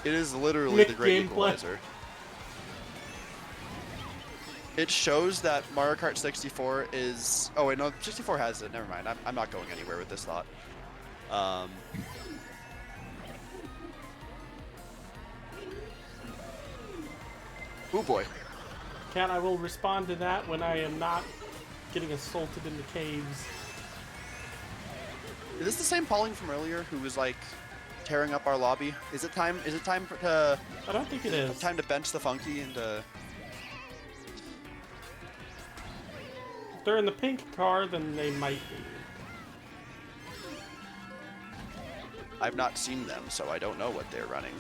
It is literally Nick the great gameplay. equalizer. It shows that Mario Kart 64 is... Oh wait, no, 64 has it. Never mind. I'm not going anywhere with this thought. Oh boy. Cat, I will respond to that when I am not getting assaulted in the caves. Is this the same Pauling from earlier who was like tearing up our lobby? Is it time to I don't think it is. time to bench the funky and If they're in the pink car, then they might be. I've not seen them, so I don't know what they're running.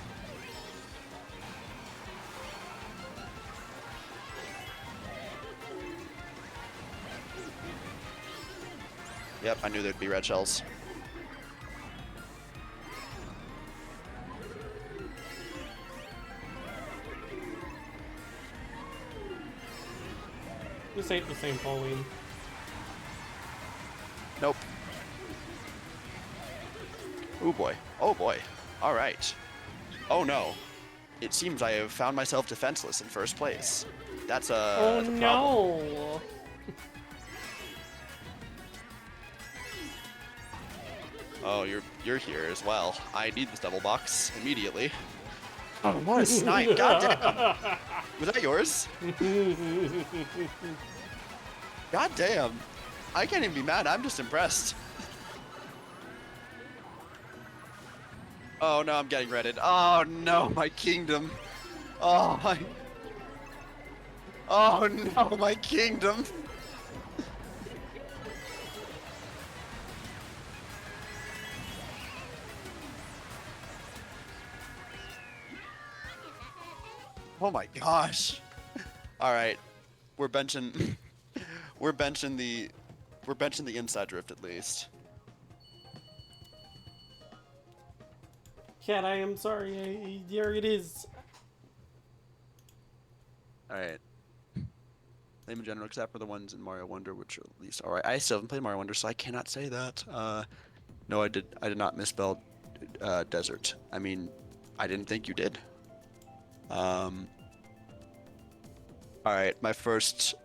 Yep, I knew there'd be red shells. This ain't the same Pauline. Nope. Oh boy. Oh boy. Alright. Oh no. It seems I have found myself defenseless in first place. That's a, Oh that's a problem. no! Oh, you're here as well. I need this double box immediately. What a snipe! God damn! Was that yours? God damn! I can't even be mad. I'm just impressed. Oh no, I'm getting redded. Oh no, my kingdom. Oh my. Oh no, my kingdom. Oh my gosh. All right, we're benching. We're benching the inside drift at least. Cat, I am sorry. There it is. All right. Name in general, except for the ones in Mario Wonder, which are at least all right. I still haven't played Mario Wonder, so I cannot say that. No, I did. I did not misspell desert. I mean, I didn't think you did. All right. My first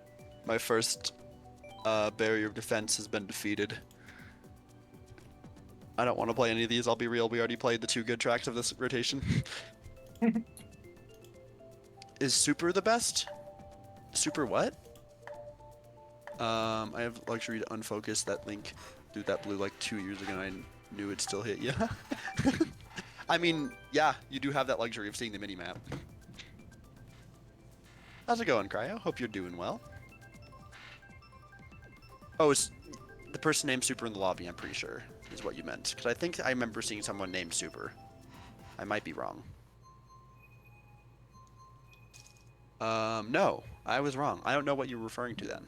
barrier of defense has been defeated. I don't want to play any of these. I'll be real. We already played the 2 good tracks of this rotation. Is Super the best? Super what? I have luxury to unfocus that link through that blue like 2 years ago, and I knew it'd still hit you. I mean, yeah, you do have that luxury of seeing the minimap. How's it going, Cryo? Hope you're doing well. Oh, it's the person named Super in the lobby, I'm pretty sure, is what you meant. Because I think I remember seeing someone named Super. I might be wrong. No, I was wrong. I don't know what you were referring to then.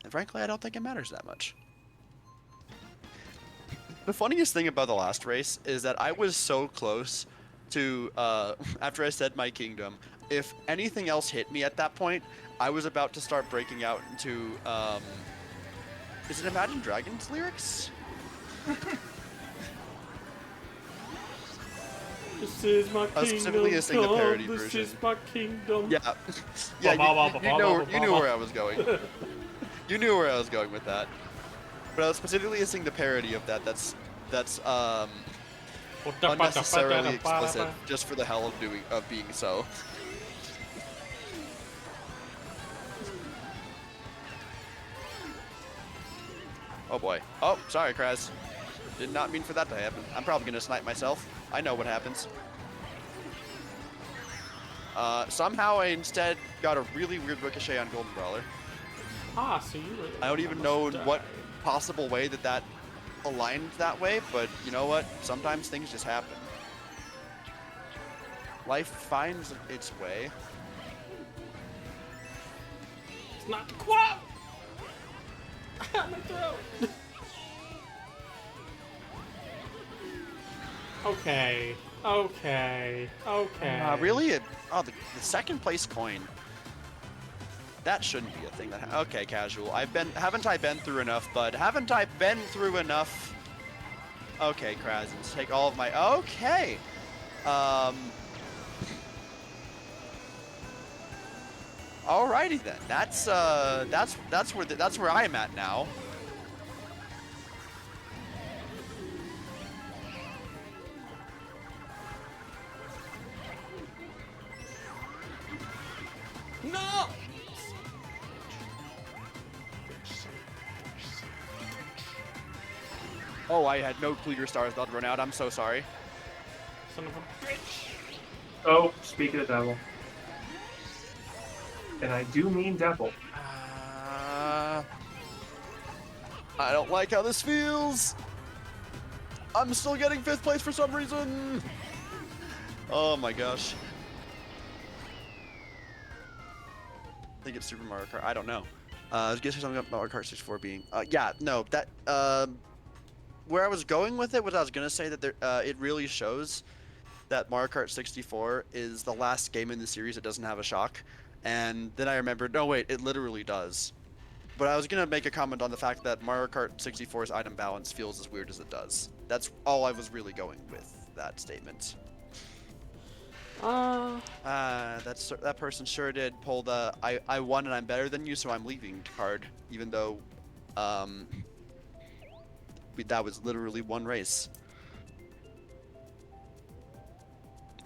And frankly, I don't think it matters that much. The funniest thing about the last race is that I was so close to, after I said my kingdom, if anything else hit me at that point, I was about to start breaking out into, is it Imagine Dragons lyrics? This is my kingdom. Specifically a single parody this version. is my kingdom. Yeah, yeah, you knew where I was going. You knew where I was going with that. But I was specifically sing the parody of that. That's unnecessarily explicit, just for the hell of being so. Oh boy. Oh, sorry, Kraz. Did not mean for that to happen. I'm probably gonna snipe myself. I know what happens. Somehow I instead got a really weird ricochet on Golden Brawler. Ah, so you really I don't even know what possible way that aligned that way, but you know what? Sometimes things just happen. Life finds its way. It's not the quap! My throat! Okay. Really? Oh, the second place coin. That shouldn't be a thing. Okay, casual. Haven't I been through enough, bud? Haven't I been through enough? Okay, Krazens, take all of my. Okay. Alrighty then. That's where I'm at now. No! Oh, I had no clue your stars about to run out. I'm so sorry. Son of a bitch! Oh, speaking of devil. And I do mean devil. I don't like how this feels. I'm still getting 5th place for some reason. Oh my gosh. I think it's Super Mario Kart. I don't know. I was gonna say something about Mario Kart 64 being. Yeah, no, that. Where I was going with it was I was gonna say that there, it really shows that Mario Kart 64 is the last game in the series that doesn't have a shock. And then I remembered, no wait, it literally does. But I was gonna make a comment on the fact that Mario Kart 64's item balance feels as weird as it does. That's all I was really going with that statement. That person sure did pull the I won and I'm better than you, so I'm leaving card, even though that was literally one race.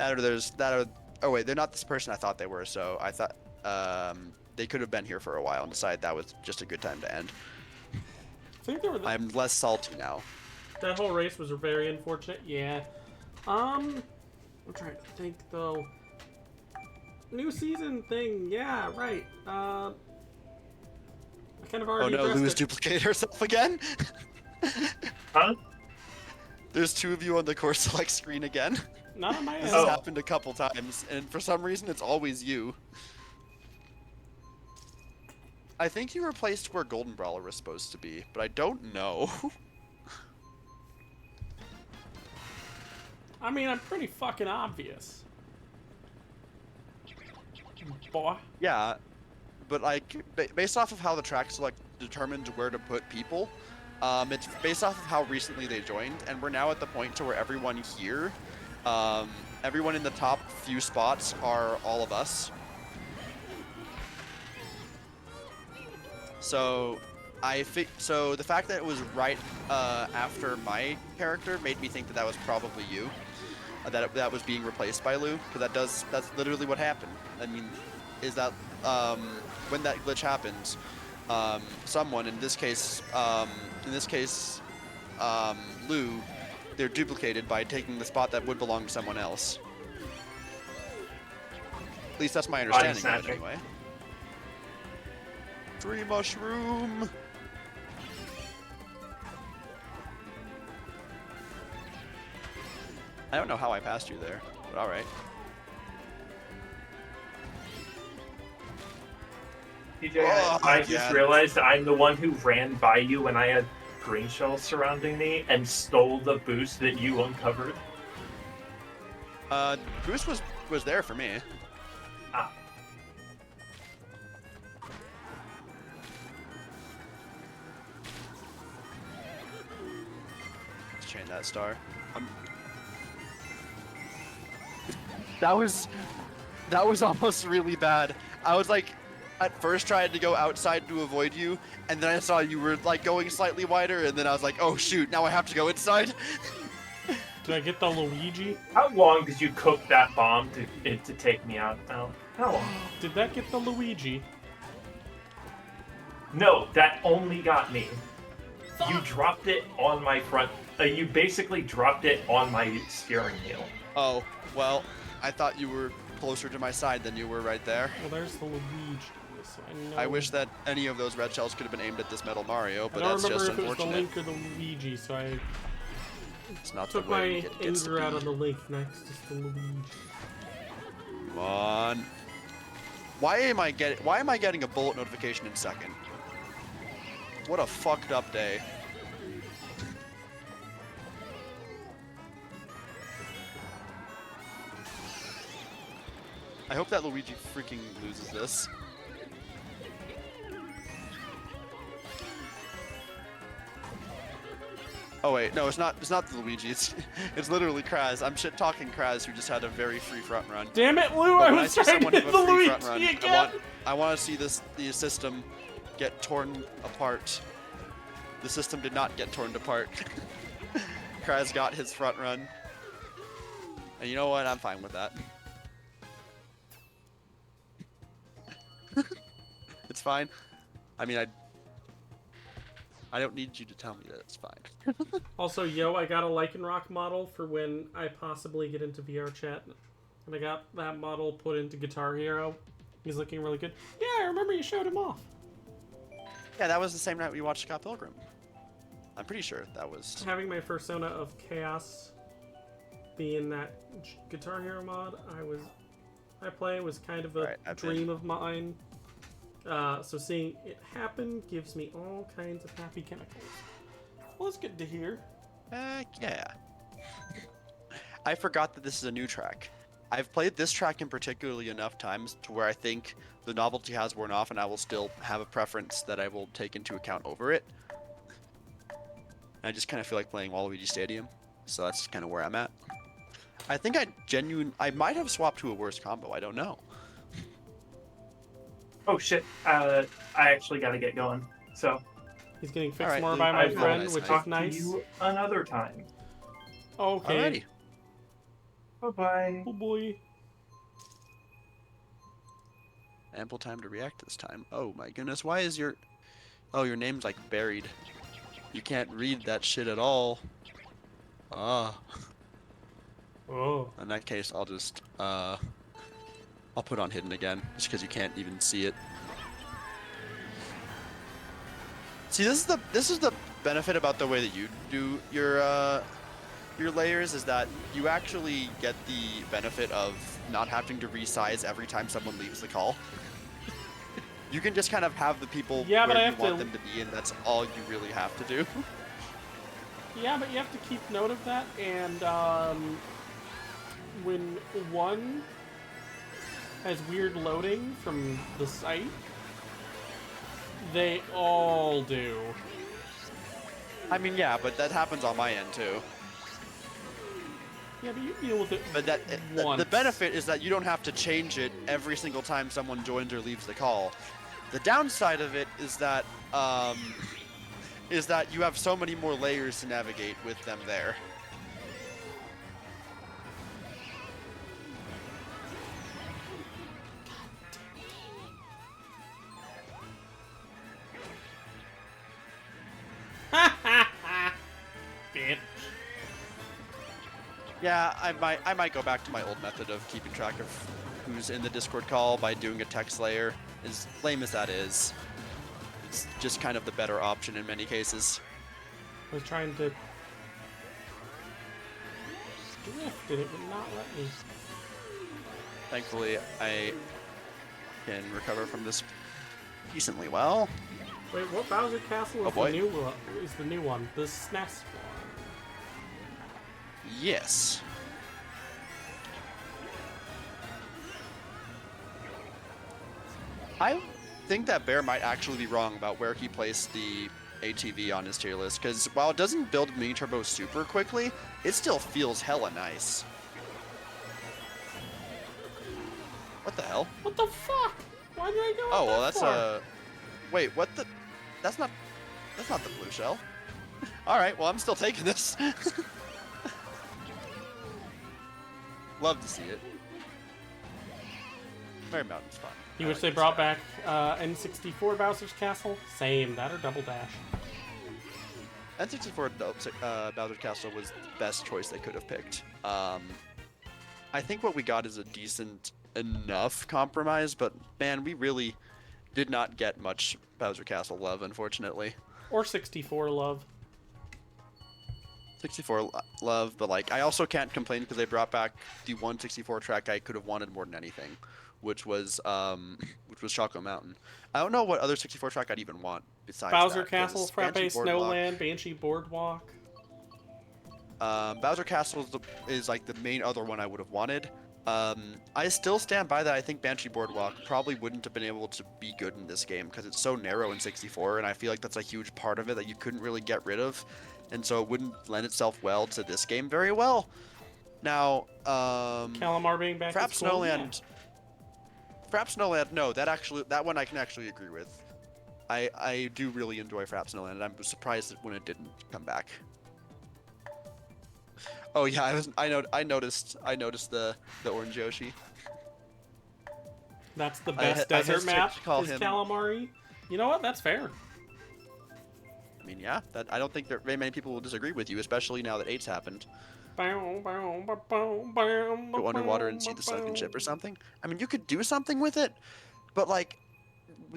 Oh wait, they're not this person I thought they were. So I thought they could have been here for a while and decided that was just a good time to end. I think there were I'm less salty now. that whole race was very unfortunate. Yeah. I'm trying to think though. New season thing. Yeah, right. I kind of Oh already no, addressed Lou has it. duplicated herself again. Huh? There's two of you on the course select screen again. Not on my This end. has Oh. happened a couple times, and for some reason it's always you. I think you replaced where Golden Brawler was supposed to be, but I don't know. I mean, I'm pretty fucking obvious. Boy. Yeah, but like based off of how the track select determined where to put people, it's based off of how recently they joined, and we're now at the point to where everyone here, everyone in the top few spots are all of us. So so the fact that it was right after my character made me think that that was probably you, that was being replaced by Lou, because that's literally what happened. I mean, is that when that glitch happens, someone in this case Lou, they're duplicated by taking the spot that would belong to someone else. At least that's my understanding of it snatching. anyway. Tree mushroom. I don't know how I passed you there, but all right. TJ, Oh, I just yeah. realized I'm the one who ran by you when I had green shells surrounding me and stole the boost that you uncovered. Bruce was there for me. Ah. Let's chain that star. That was almost really bad. I was like, at first trying to go outside to avoid you, and then I saw you were like going slightly wider, and then I was like, oh shoot, now I have to go inside. Did I get the Luigi? How long did you cook that bomb to take me out? How long? Did that get the Luigi? No, that only got me. You dropped it on my front. You basically dropped it on my steering wheel. Oh, well, I thought you were closer to my side than you were right there. Well, there's the Luigi. So I know. I wish that any of those red shells could have been aimed at this Metal Mario, I but don't that's remember just if it was the unfortunate. Link or the Luigi, so I It's not the took way my it gets to anger out be. on the Link next. Just the Luigi. Come on. Why am I getting a bullet notification in second? What a fucked up day. I hope that Luigi freaking loses this. Oh wait, no, it's not the Luigi. It's literally Kraz. I'm shit talking Kraz, who just had a very free front run. Damn it, Lou! But I when was see trying to someone hit have the a free front run, Luigi again. I want to see the system get torn apart. The system did not get torn apart. Kraz got his front run. And you know what? I'm fine with that. It's fine. I mean, I don't need you to tell me that it's fine. Also, yo, I got a Lycanroc model for when I possibly get into VR chat. And I got that model put into Guitar Hero. He's looking really good. Yeah, I remember you showed him off. Yeah, that was the same night we watched Scott Pilgrim. I'm pretty sure that was... Having my persona of Chaos be in that Guitar Hero mod, I play was kind of a Alright, I've been- dream of mine. So seeing it happen gives me all kinds of happy chemicals. Well, it's good to hear. Heck yeah. I forgot that this is a new track. I've played this track in particularly enough times to where I think the novelty has worn off and I will still have a preference that I will take into account over it. I just kind of feel like playing Waluigi Stadium, so that's kind of where I'm at. I think I might have swapped to a worse combo, I don't know. Oh shit! I actually got to get going. So He's getting fixed Alright, more Luke, by my I will friend, nice, which nice. is talk nice. to you another time. Okay. Alrighty. Bye-bye. Oh boy. Ample time to react this time. Oh my goodness, why is your... Oh, your name's like buried. You can't read that shit at all. Ah. Oh. In that case, I'll just, I'll put on hidden again, just because you can't even see it. See, this is the benefit about the way that you do your layers, is that you actually get the benefit of not having to resize every time someone leaves the call. You can just kind of have the people Yeah, but where I you have want to- them to be, and that's all you really have to do. Yeah, but you have to keep note of that, and when one has weird loading from the site, they all do. I mean, yeah, but that happens on my end too. Yeah, but you deal with it But that once. the benefit is that you don't have to change it every single time someone joins or leaves the call. The downside of it is that you have so many more layers to navigate with them there. Bitch. Yeah, I might go back to my old method of keeping track of who's in the Discord call by doing a text layer. As lame as that is, it's just kind of the better option in many cases. I was trying to drift and it would not let me. Thankfully, I can recover from this decently well. Wait, what Bowser Castle Oh, is boy. the new one? Is the new one? The SNES one. Yes. I think that Bear might actually be wrong about where he placed the ATV on his tier list, because while it doesn't build mini turbo super quickly, it still feels hella nice. What the hell? What the fuck? Why did I go? Oh up well, that that's far? Wait, what the? That's not the blue shell. All right, well I'm still taking this. Love to see it. Merry Mountain's fun. You I wish like they this brought guy. back N64 Bowser's Castle? Same, that or Double Dash. N64 Bowser Castle was the best choice they could have picked. I think what we got is a decent enough compromise, but man, we really did not get much Bowser Castle love, unfortunately. Or 64 Love. 64 love, but like I also can't complain because they brought back the 164 track I could have wanted more than anything, which was Chocolate Mountain. I don't know what other 64 track I'd even want besides Bowser that, Castle, 'cause Frappe Banshee Boardwalk- Snowland, Banshee Boardwalk. Bowser Castle is like the main other one I would have wanted. I still stand by that. I think Banshee Boardwalk probably wouldn't have been able to be good in this game because it's so narrow in 64, and I feel like that's a huge part of it that you couldn't really get rid of, and so it wouldn't lend itself well to this game very well. Now, Calamar being back Frappe is cool, Snowland. Frappe Snowland, no, that one I can actually agree with. I do really enjoy Frappe Snowland, and I'm surprised when it didn't come back. Oh yeah, I noticed the orange Yoshi. That's the I best I desert hesitate map to call is him- Calamari. You know what? That's fair. I mean, yeah, that I don't think that very many people will disagree with you, especially now that 8's happened. Go Go underwater and see the sunken ship or something. I mean, you could do something with it, but like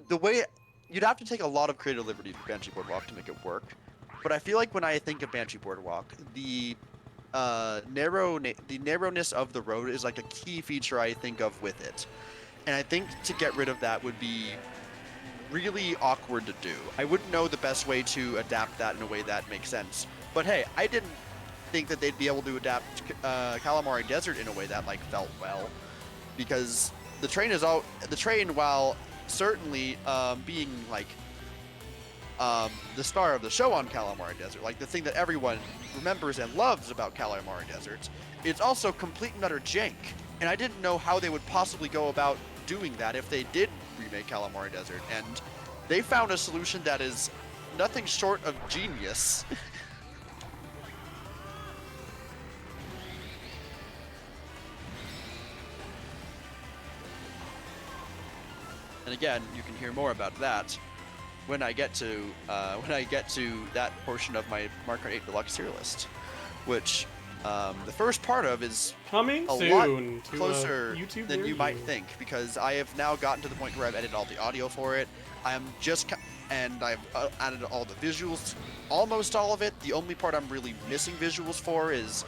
the way you'd have to take a lot of creative liberty for Banshee Boardwalk to make it work. But I feel like when I think of Banshee Boardwalk, the narrowness of the road is like a key feature I think of with it, and I think to get rid of that would be really awkward to do. I wouldn't know the best way to adapt that in a way that makes sense. But hey, I didn't think that they'd be able to adapt Calamari Desert in a way that like felt well, because the train, while certainly being like the star of the show on Calamari Desert, like the thing that everyone remembers and loves about Calamari Desert, it's also complete and utter jank. And I didn't know how they would possibly go about doing that if they did remake Calamari Desert, and they found a solution that is nothing short of genius. And again, you can hear more about that when I get to that portion of my Mario Kart 8 Deluxe tier list, which the first part of is Coming a soon lot to closer YouTube than near you might think, because I have now gotten to the point where I've edited all the audio for it. And I've added all the visuals, almost all of it. The only part I'm really missing visuals for is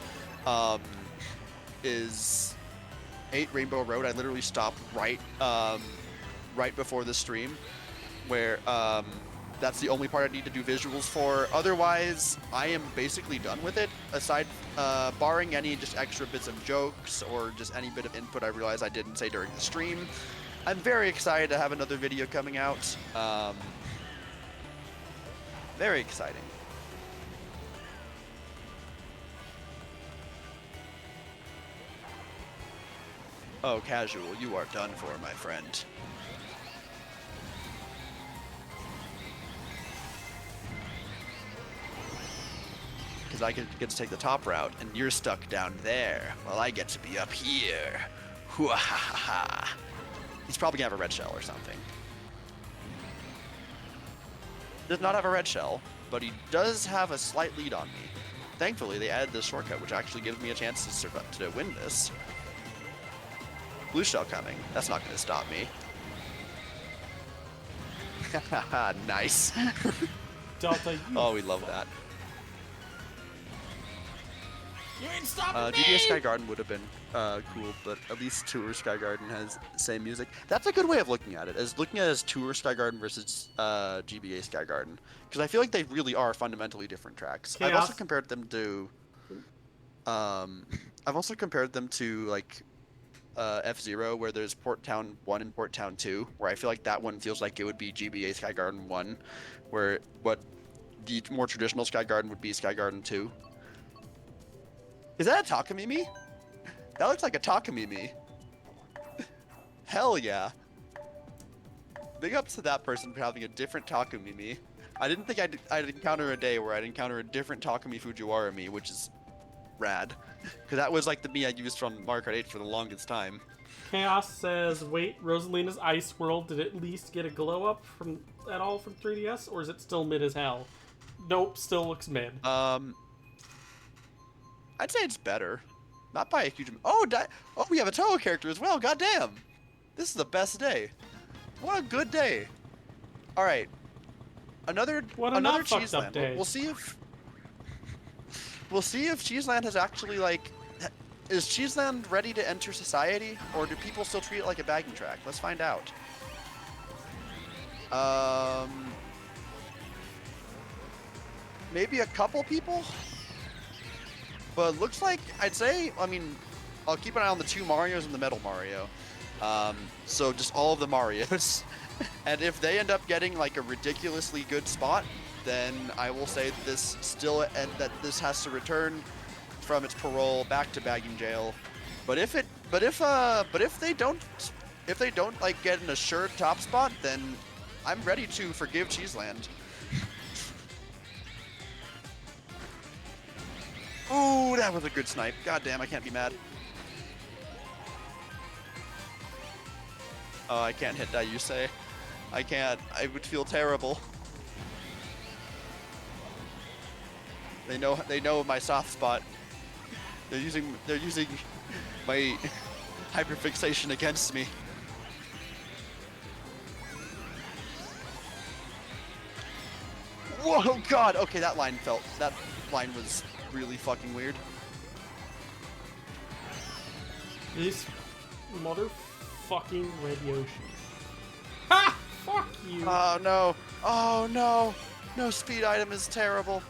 8 Rainbow Road. I literally stopped right before the stream, where that's the only part I need to do visuals for. Otherwise, I am basically done with it, aside barring any just extra bits of jokes or just any bit of input I realize I didn't say during the stream. I'm very excited to have another video coming out. Very exciting. Oh, Casual, you are done for, my friend. Because I get to take the top route, and you're stuck down there, while I get to be up here. Hoo-ha-ha-ha. He's probably gonna have a red shell or something. Does not have a red shell, but he does have a slight lead on me. Thankfully, they added this shortcut, which actually gives me a chance to win this. Blue shell coming. That's not going to stop me. Nice. Delta, you Oh, we love that. You ain't stopping GBA Sky Garden would have been cool, but at least Tour Sky Garden has the same music. That's a good way of looking at it, as looking at it as Tour Sky Garden versus GBA Sky Garden, because I feel like they really are fundamentally different tracks. Chaos. I've also compared them to like F-Zero, where there's Port Town 1 and Port Town 2, where I feel like that one feels like it would be GBA Sky Garden 1, where what the more traditional Sky Garden would be Sky Garden 2. Is that a Takamimi? That looks like a Takamimi. Hell yeah. Big ups to that person for having a different Takamimi. I didn't think I'd encounter a day where I'd encounter a different Takumi Fujiwara me, which is rad. Because that was like the me I used from Mario Kart 8 for the longest time. Chaos says, wait, Rosalina's Ice World, did it at least get a glow up at all from 3DS, or is it still mid as hell? Nope, still looks mid. I'd say it's better. Not by a huge amount. Oh, we have a Toho character as well. Goddamn. This is the best day. What a good day. All right. Another Cheeseland. Day. We'll see if Cheeseland has actually, like, is Cheeseland ready to enter society, or do people still treat it like a bagging track? Let's find out. Maybe a couple people? But looks like, I'd say, I mean, I'll keep an eye on the 2 Marios and the Metal Mario. So just all of the Marios. And if they end up getting like a ridiculously good spot, then I will say that this has to return from its parole back to bagging jail. But if they don't like get an assured top spot, then I'm ready to forgive Cheeseland. Ooh, that was a good snipe. God damn, I can't be mad. Oh, I can't hit that, you say. I can't. I would feel terrible. They know my soft spot. They're using my hyperfixation against me. Whoa, God. Okay, that line was really fucking weird. This motherfucking red Yoshi. Ha! Fuck you! Oh no! Oh no! No speed item is terrible.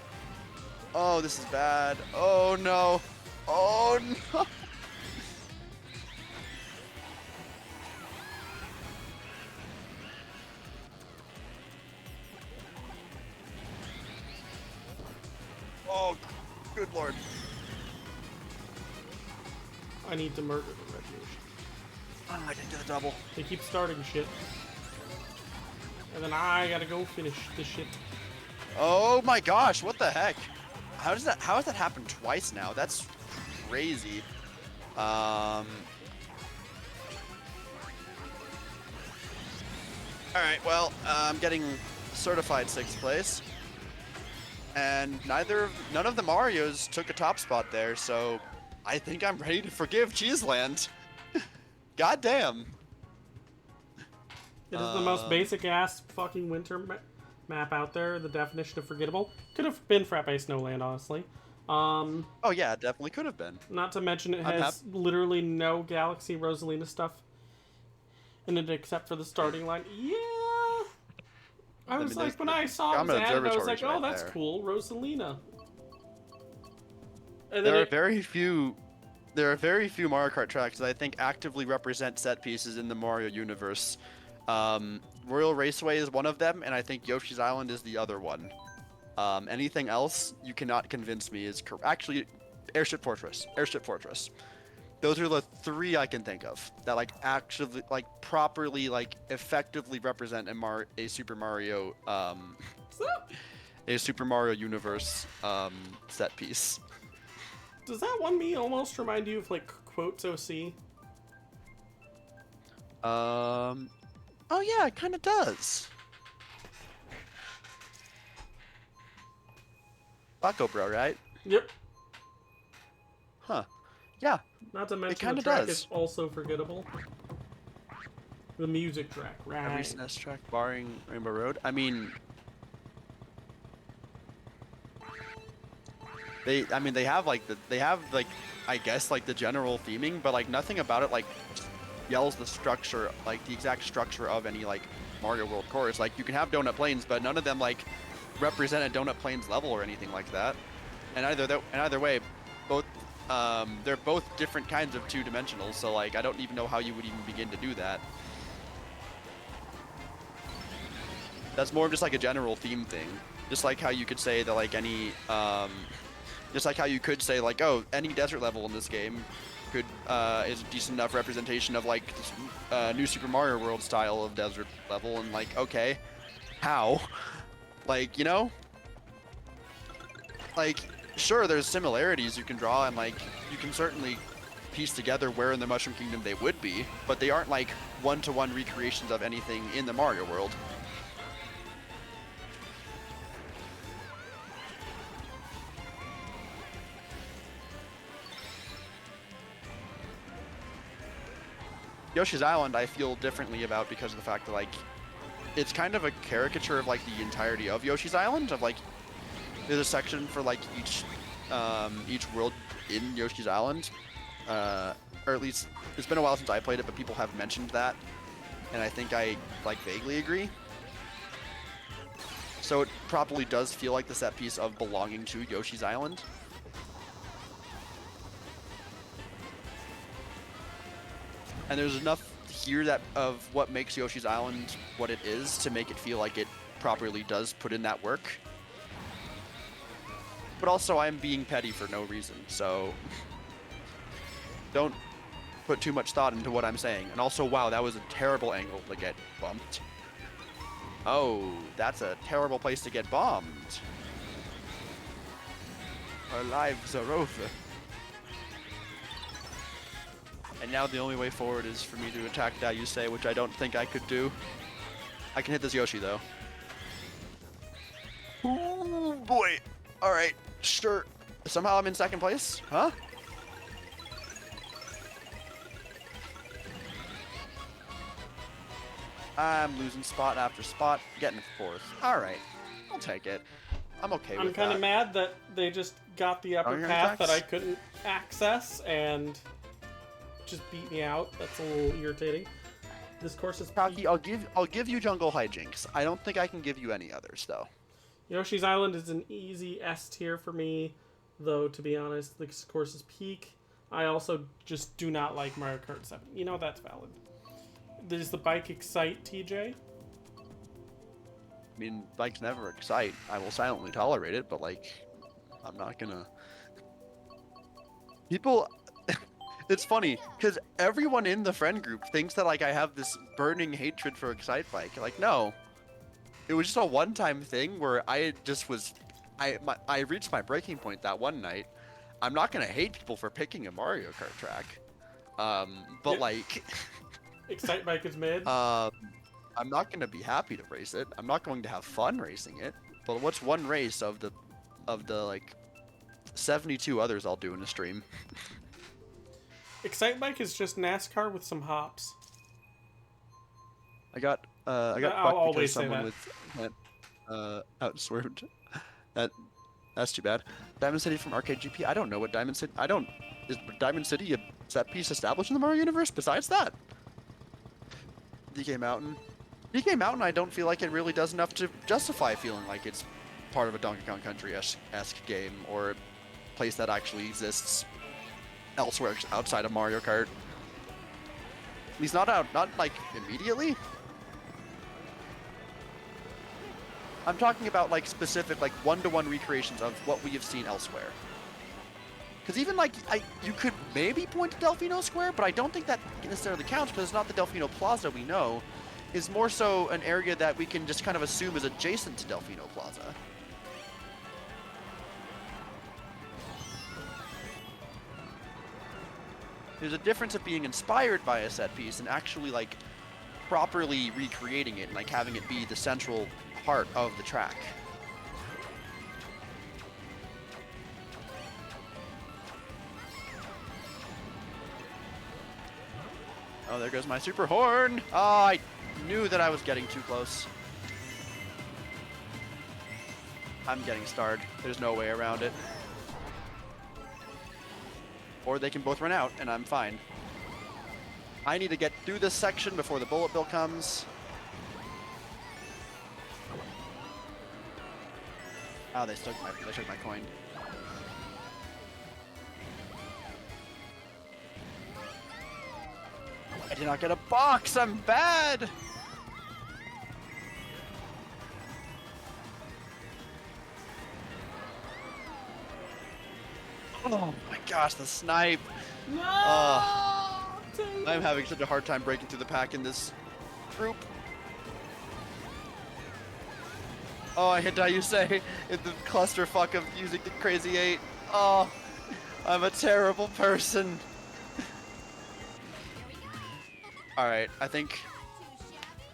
Oh, this is bad. Oh no! Oh no! Oh, good lord. I need to murder the red Yoshi. Oh, I didn't get a double. They keep starting shit. And then I gotta go finish this shit. Oh my gosh, what the heck? How has that happened twice now? That's crazy. All right. Well, I'm getting certified 6th place, and none of the Marios took a top spot there. So I think I'm ready to forgive Cheeseland. God damn. It is the most basic ass fucking winter map out there. The definition of forgettable could have been Frappe Snowland, honestly. Oh yeah, it definitely could have been. Not to mention it has literally no Galaxy Rosalina stuff in it except for the starting line. Yeah. I was like, when I saw it was added, I was like, oh, that's cool, Rosalina. And there are very few Mario Kart tracks that I think actively represent set pieces in the Mario universe. Royal Raceway is one of them, and I think Yoshi's Island is the other one. Anything else, you cannot convince me is correct. Actually, Airship Fortress. Those are the 3 I can think of that like actually like properly like effectively represent a Super Mario universe set piece. Does that one me almost remind you of like Quotes OC? Oh yeah, it kind of does. Baco Bro, right? Yep. Huh. Yeah. Not to mention the track is also forgettable. The music track, right? Every SNES track barring Rainbow Road. I mean, they have I guess like the general theming, but like nothing about it like yells the structure, like the exact structure of any like Mario World course. Like you can have donut plains, but none of them like represent a donut plains level or anything like that. And either way, both they're both different kinds of 2-dimensional. So like I don't even know how you would even begin to do that. That's more of just like a general theme thing. Just like how you could say that like any just like how you could say like, oh, any desert level in this game could is a decent enough representation of like this, New Super Mario World style of desert level, and like, okay, how? Like, you know? Like, sure, there's similarities you can draw, and like, you can certainly piece together where in the Mushroom Kingdom they would be, but they aren't like one-to-one recreations of anything in the Mario world. Yoshi's Island I feel differently about because of the fact that like it's kind of a caricature of like the entirety of Yoshi's Island, of like there's a section for like each world in Yoshi's Island, or at least it's been a while since I played it, but people have mentioned that, and I think I like vaguely agree. So it probably does feel like the set piece of belonging to Yoshi's Island. And there's enough here that of what makes Yoshi's Island what it is to make it feel like it properly does put in that work. But also I'm being petty for no reason, so don't put too much thought into what I'm saying. And also, wow, that was a terrible angle to get bumped. Oh, that's a terrible place to get bombed. Our lives are over. And now the only way forward is for me to attack that you say, which I don't think I could do. I can hit this Yoshi though. Oh boy. Alright, sure. Somehow I'm in 2nd place? Huh? I'm losing spot after spot, getting 4th. Alright, I'll take it. I'm okay with that. I'm kind of mad that they just got the upper path that I couldn't access and just beat me out. That's a little irritating. This course is Taki, I'll give you Jungle Hijinks. I don't think I can give you any others though. Yoshi's Island is an easy S tier for me, though to be honest, this course is peak. I also just do not like Mario Kart 7. You know, that's valid. Does the bike excite, TJ? I mean, bikes never excite. I will silently tolerate it, but like, I'm not gonna. People. It's funny because everyone in the friend group thinks that like I have this burning hatred for Excite Bike. Like, no, it was just a one-time thing where I just was, I reached my breaking point that one night. I'm not gonna hate people for picking a Mario Kart track, but like, Excite Bike is mid. I'm not going to be happy to race it. I'm not going to have fun racing it. But what's one race of the like 72 others I'll do in a stream? Excitebike is just NASCAR with some hops. I got I'll fucked because always say someone that. with outswerved. That's too bad. Diamond City from Arcade GP. I don't know what Diamond City. Is Diamond City a set piece established in the Mario universe? Besides that, DK Mountain. DK Mountain. I don't feel like it really does enough to justify feeling like it's part of a Donkey Kong Country-esque game or a place that actually exists elsewhere outside of Mario Kart. At least not like immediately. I'm talking about like specific like one-to-one recreations of what we have seen elsewhere. Because even like you could maybe point to Delfino Square, but I don't think that necessarily counts because it's not the Delfino Plaza we know. Is more so an area that we can just kind of assume is adjacent to Delfino Plaza. There's a difference of being inspired by a set piece and actually like properly recreating it and like having it be the central part of the track. Oh, there goes my super horn. Oh, I knew that I was getting too close. I'm getting starred. There's no way around it. Or they can both run out, and I'm fine. I need to get through this section before the bullet bill comes. Oh, they took my coin. I did not get a box. I'm bad. Oh my gosh, the snipe. No! I'm having such a hard time breaking through the pack in this group. Oh, I hit Dayusei in the clusterfuck of using the Crazy 8. Oh, I'm a terrible person. Alright, I think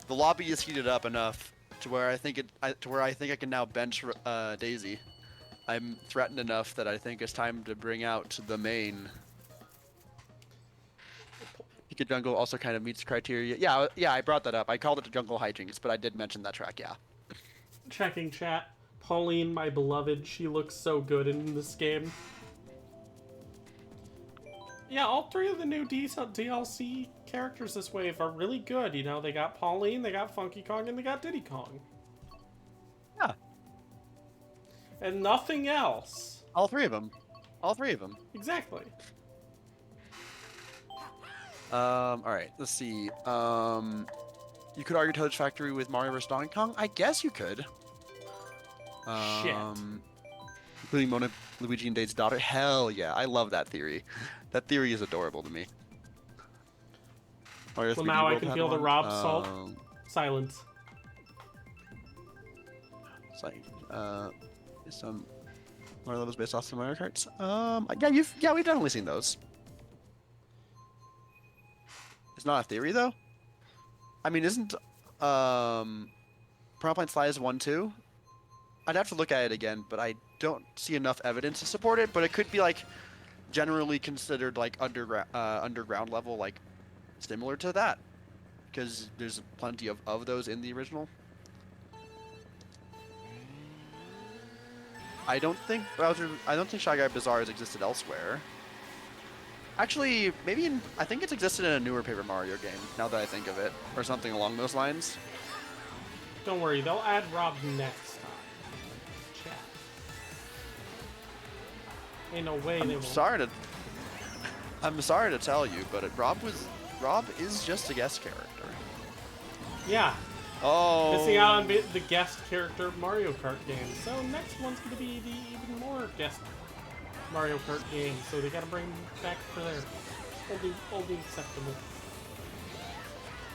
the lobby is heated up enough to where I think I can now bench Daisy. I'm threatened enough that I think it's time to bring out the main. Pika Jungle also kind of meets criteria. Yeah, I brought that up. I called it Jungle Hijinks, but I did mention that track, yeah. Checking chat. Pauline, my beloved, she looks so good in this game. Yeah, all three of the new DLC characters this wave are really good. You know, they got Pauline, they got Funky Kong, and they got Diddy Kong. Yeah. And nothing else. All three of them. All three of them. Exactly. Alright, let's see. You could argue Toad's Factory with Mario vs. Donkey Kong? I guess you could. Shit. Including Mona, Luigi, and Dade's daughter? Hell yeah, I love that theory. That theory is adorable to me. Mario Well, 3D now I World can had feel the one. Rob salt. Silence. It's like, some Mario levels based off some Mario Karts. Yeah, we've definitely seen those. It's not a theory though. I mean, isn't Prompline Slides 1 2? I'd have to look at it again, but I don't see enough evidence to support it. But it could be like generally considered like underground level, like similar to that, because there's plenty of those in the original. I don't think Shy Guy Bazaar has existed elsewhere. Actually, I think it's existed in a newer Paper Mario game, now that I think of it, or something along those lines. Don't worry, they'll add Rob next time. Chat. Ain't no way they won't. I'm sorry to tell you, but Rob is just a guest character. Yeah. Oh. Missing out on the guest character Mario Kart game. So next one's gonna be the even more guest Mario Kart game. So they gotta bring back for their only acceptable.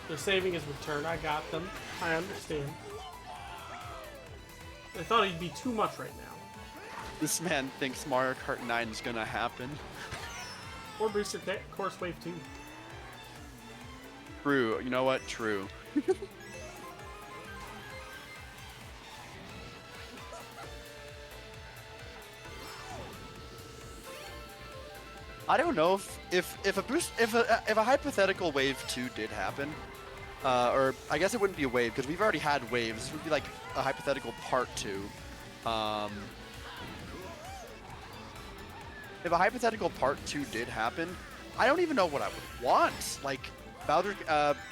They're saving his return. I got them. I understand. I thought he'd be too much right now. This man thinks Mario Kart 9 is gonna happen. Or Booster Course Wave 2. True. You know what? True. I don't know if a hypothetical wave 2 did happen, or I guess it wouldn't be a wave because we've already had waves. This would be like a hypothetical part 2. If a hypothetical part 2 did happen, I don't even know what I would want. Like Bowser,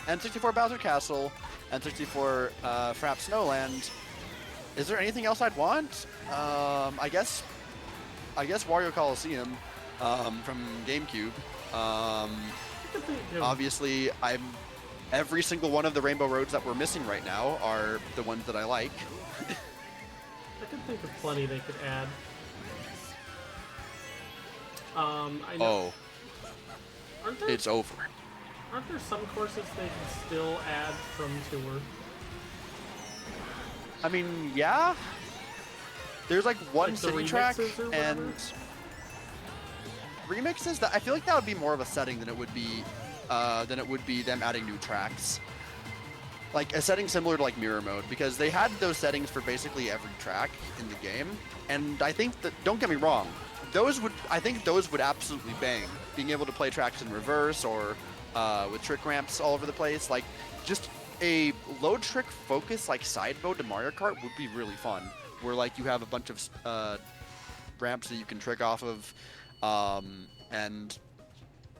N64 Bowser Castle, N64 Frap Snowland. Is there anything else I'd want? I guess Wario Coliseum from GameCube. Obviously, every single one of the Rainbow Roads that we're missing right now are the ones that I like. I can think of plenty they could add. I know. Oh, it's over. Aren't there some courses they can still add from Tour? I mean, yeah. There's like one Like the city track remixes or whatever? and remixes. That I feel like that would be more of a setting than it would be them adding new tracks. Like a setting similar to like Mirror Mode, because they had those settings for basically every track in the game, and I think that, don't get me wrong, I think those would absolutely bang. Being able to play tracks in reverse or with trick ramps all over the place, like just a low trick focus like side mode to Mario Kart would be really fun. Where like you have a bunch of ramps that you can trick off of, and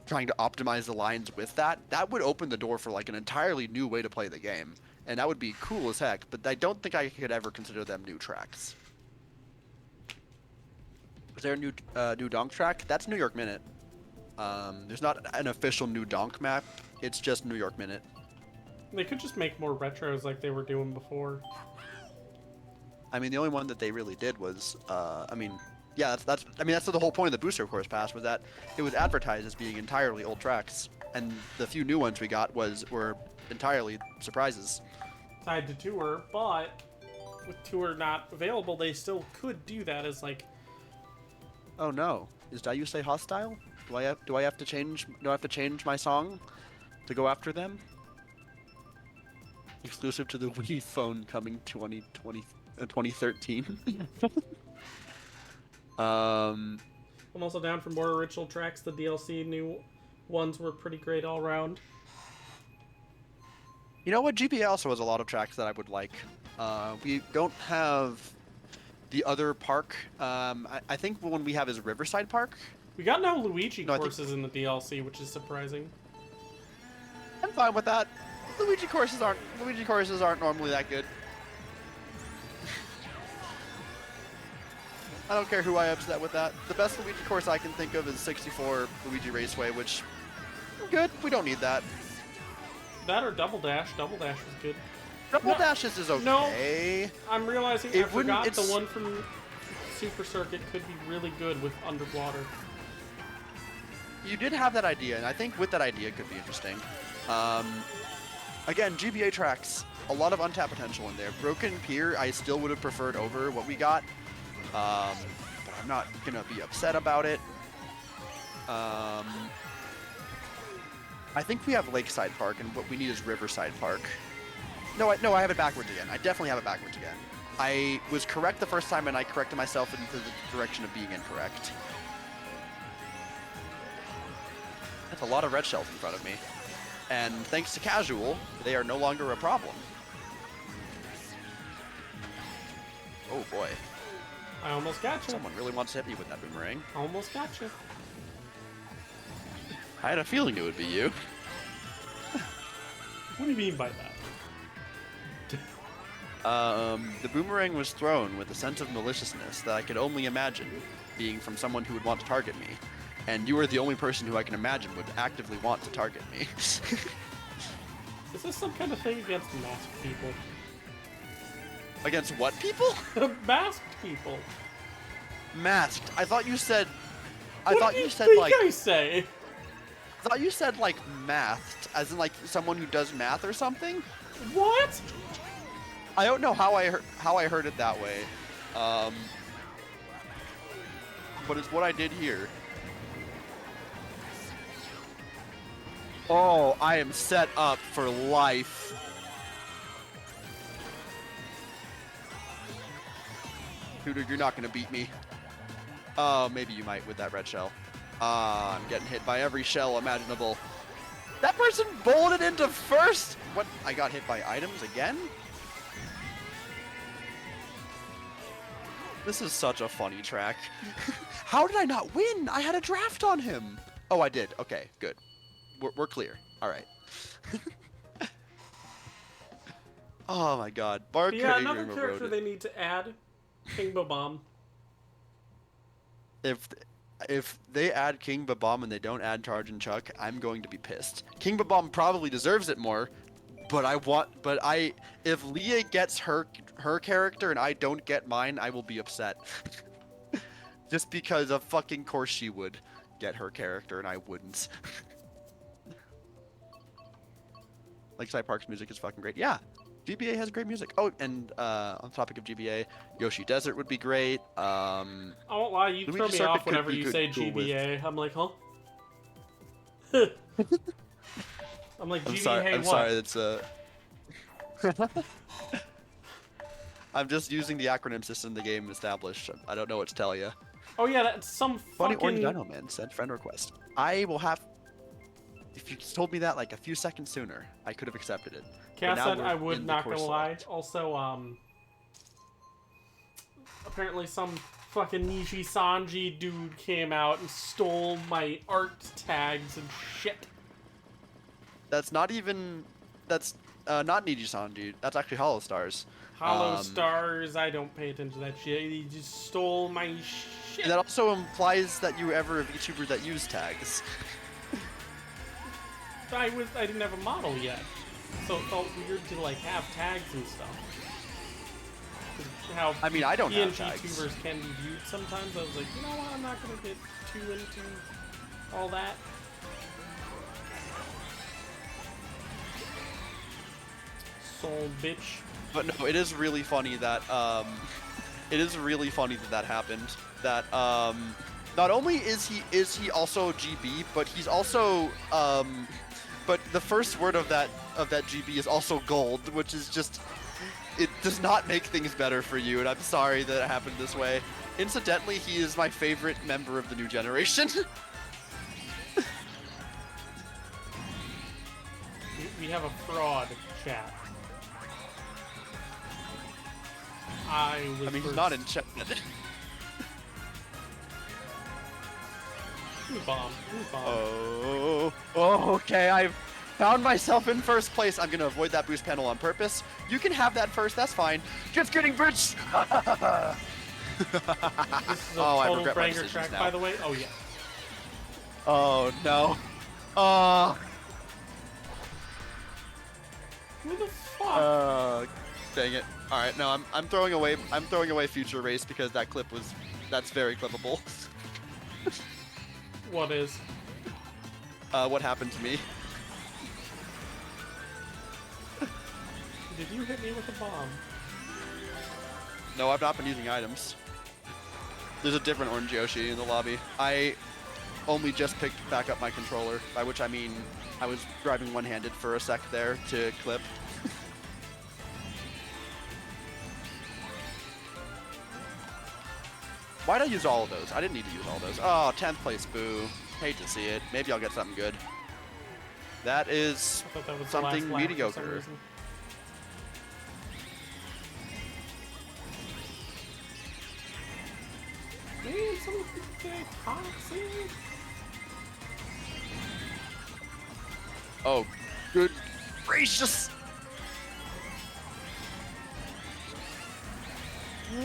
trying to optimize the lines with that would open the door for like an entirely new way to play the game, and that would be cool as heck. But I don't think I could ever consider them new tracks. Is there a new Donk track? That's New York Minute. There's not an official new Donk map. It's just New York Minute. They could just make more retros like they were doing before. I mean, the only one that they really did was, yeah, that's the whole point of the Booster Course Pass, was that it was advertised as being entirely old tracks, and the few new ones we got were entirely surprises. Tied to Tour, but with Tour not available, they still could do that as like. Oh no, is Dayuse hostile? Do I have to change my song to go after them? Exclusive to the Wii phone coming 2013. I'm also down for more original tracks. The DLC new ones were pretty great all around. You know what? GBA also has a lot of tracks that I would like. We don't have the other park. I think the one we have is Riverside Park. We got no Luigi No, courses in the DLC, which is surprising. I'm fine with that. Luigi courses aren't normally that good. I don't care who I upset with that. The best Luigi course I can think of is 64 Luigi Raceway, which good. We don't need that. That or Double Dash. Double Dash was good. Double Dashes is okay. No, I'm realizing It I forgot wouldn't- the one from Super Circuit could be really good with underwater. You did have that idea, and I think with that idea it could be interesting. Again, GBA tracks, a lot of untapped potential in there. Broken Pier, I still would have preferred over what we got, but I'm not gonna be upset about it. I think we have Lakeside Park, and what we need is Riverside Park. No, I have it backwards again. I definitely have it backwards again. I was correct the first time, and I corrected myself into the direction of being incorrect. That's a lot of red shells in front of me. And thanks to Casual, they are no longer a problem. Oh boy. I almost got you. Someone really wants to hit me with that boomerang. Almost got you. I had a feeling it would be you. What do you mean by that? The boomerang was thrown with a sense of maliciousness that I could only imagine being from someone who would want to target me. And you are the only person who I can imagine would actively want to target me. Is this some kind of thing against masked people? Against what people? Masked people. Masked. I thought you said What like I say? I thought you said like mathed, as in like someone who does math or something. What? I don't know how I heard it that way. But it's what I did here. Oh, I am set up for life. Dude, you're not gonna beat me. Oh, maybe you might with that red shell. Ah, I'm getting hit by every shell imaginable. That person bolted into first! What? I got hit by items again? This is such a funny track. How did I not win? I had a draft on him. Oh, I did. Okay, good. We're clear. All right. Oh my god. Barca Yeah, another Ingram character wrote they need to add. King Bobomb. If they add King Babam and they don't add Charge and Chuck, I'm going to be pissed. King Babam probably deserves it more, but if Leah gets her character and I don't get mine, I will be upset. Just because of fucking course she would get her character and I wouldn't. Lakeside Park's music is fucking great. Yeah, GBA has great music. Oh, and on the topic of GBA, Yoshi Desert would be great. I won't lie, you Luigi throw me Circuit off could whenever be you good say to go with. GBA. I'm like, huh? I'm like, I'm GBA sorry. I'm what? sorry. That's I'm just using the acronym system the game established. I don't know what to tell you. Oh yeah, that's some Funny orange fucking... gentleman sent friend request. I will have. If you told me that like a few seconds sooner, I could have accepted it. Cass now said we're I would, in the not course gonna lie. select. Also, apparently some fucking Nishi Sanji dude came out and stole my art tags and shit. That's not even. That's not Niji Sanji. That's actually Hollow Stars. Hollow Stars, I don't pay attention to that shit. He just stole my shit. And that also implies that you were ever a VTuber that used tags. I didn't have a model yet, so it felt weird to like have tags and stuff. How I mean, I don't have tags. PNGtubers can be viewed sometimes. I was like, you know what? I'm not gonna get too into all that. Soul bitch. But no, it is really funny that that happened. That not only is he also GB, but he's also but the first word of that GB is also gold, which is just, it does not make things better for you, and I'm sorry that it happened this way. Incidentally, he is my favorite member of the new generation. We have a fraud chat. I mean, he's not in chat. Bomb. Oh, okay. I've found myself in first place. I'm gonna avoid that boost panel on purpose. You can have that first. That's fine. Just kidding, bitch. This is a I total regret my banger decisions track, now. by the way. Oh yeah. Oh no. Who the fuck? Dang it. All right, no, I'm throwing away future race because that's very clippable. What is? What happened to me? Did you hit me with a bomb? No, I've not been using items. There's a different orange Yoshi in the lobby. I only just picked back up my controller, by which I mean I was driving one-handed for a sec there to clip. Why'd I use all of those? I didn't need to use all those. Oh, 10th place, boo. Hate to see it. Maybe I'll get something good. That is I thought that was the something last lap for some mediocre. reason. Man, some toxic. Oh, good gracious!